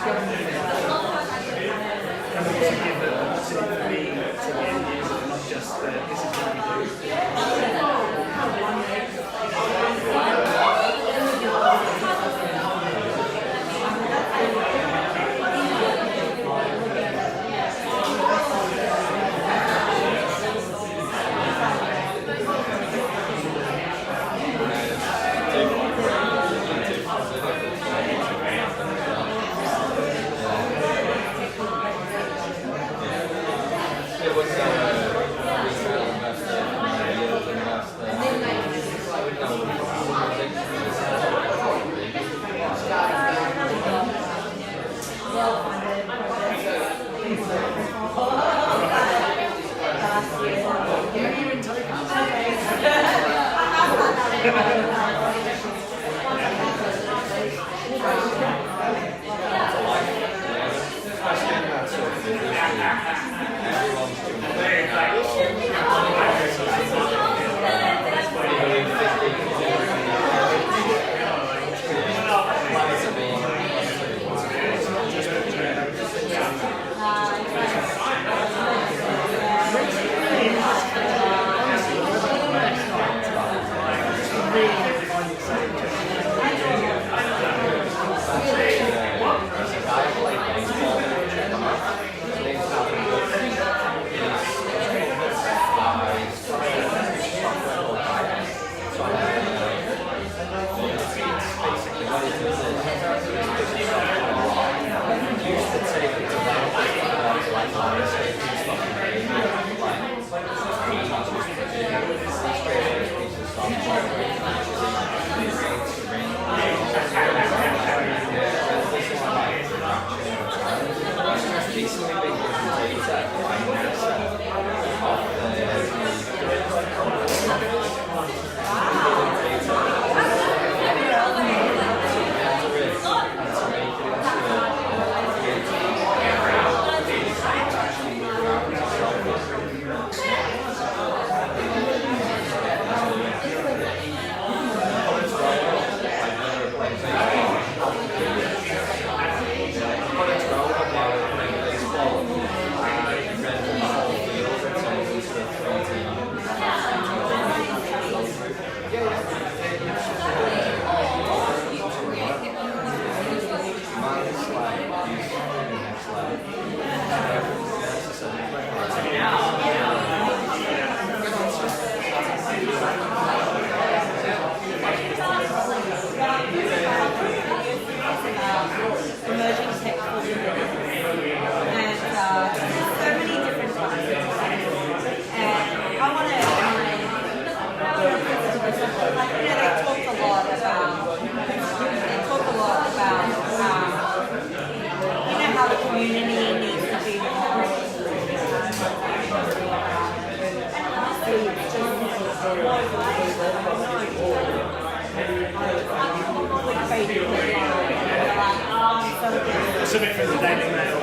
give the opportunity for me to get users, not just this is what we do. Specific for the Daily Mail.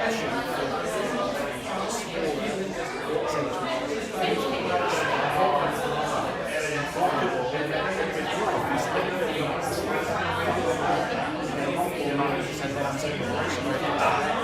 passion for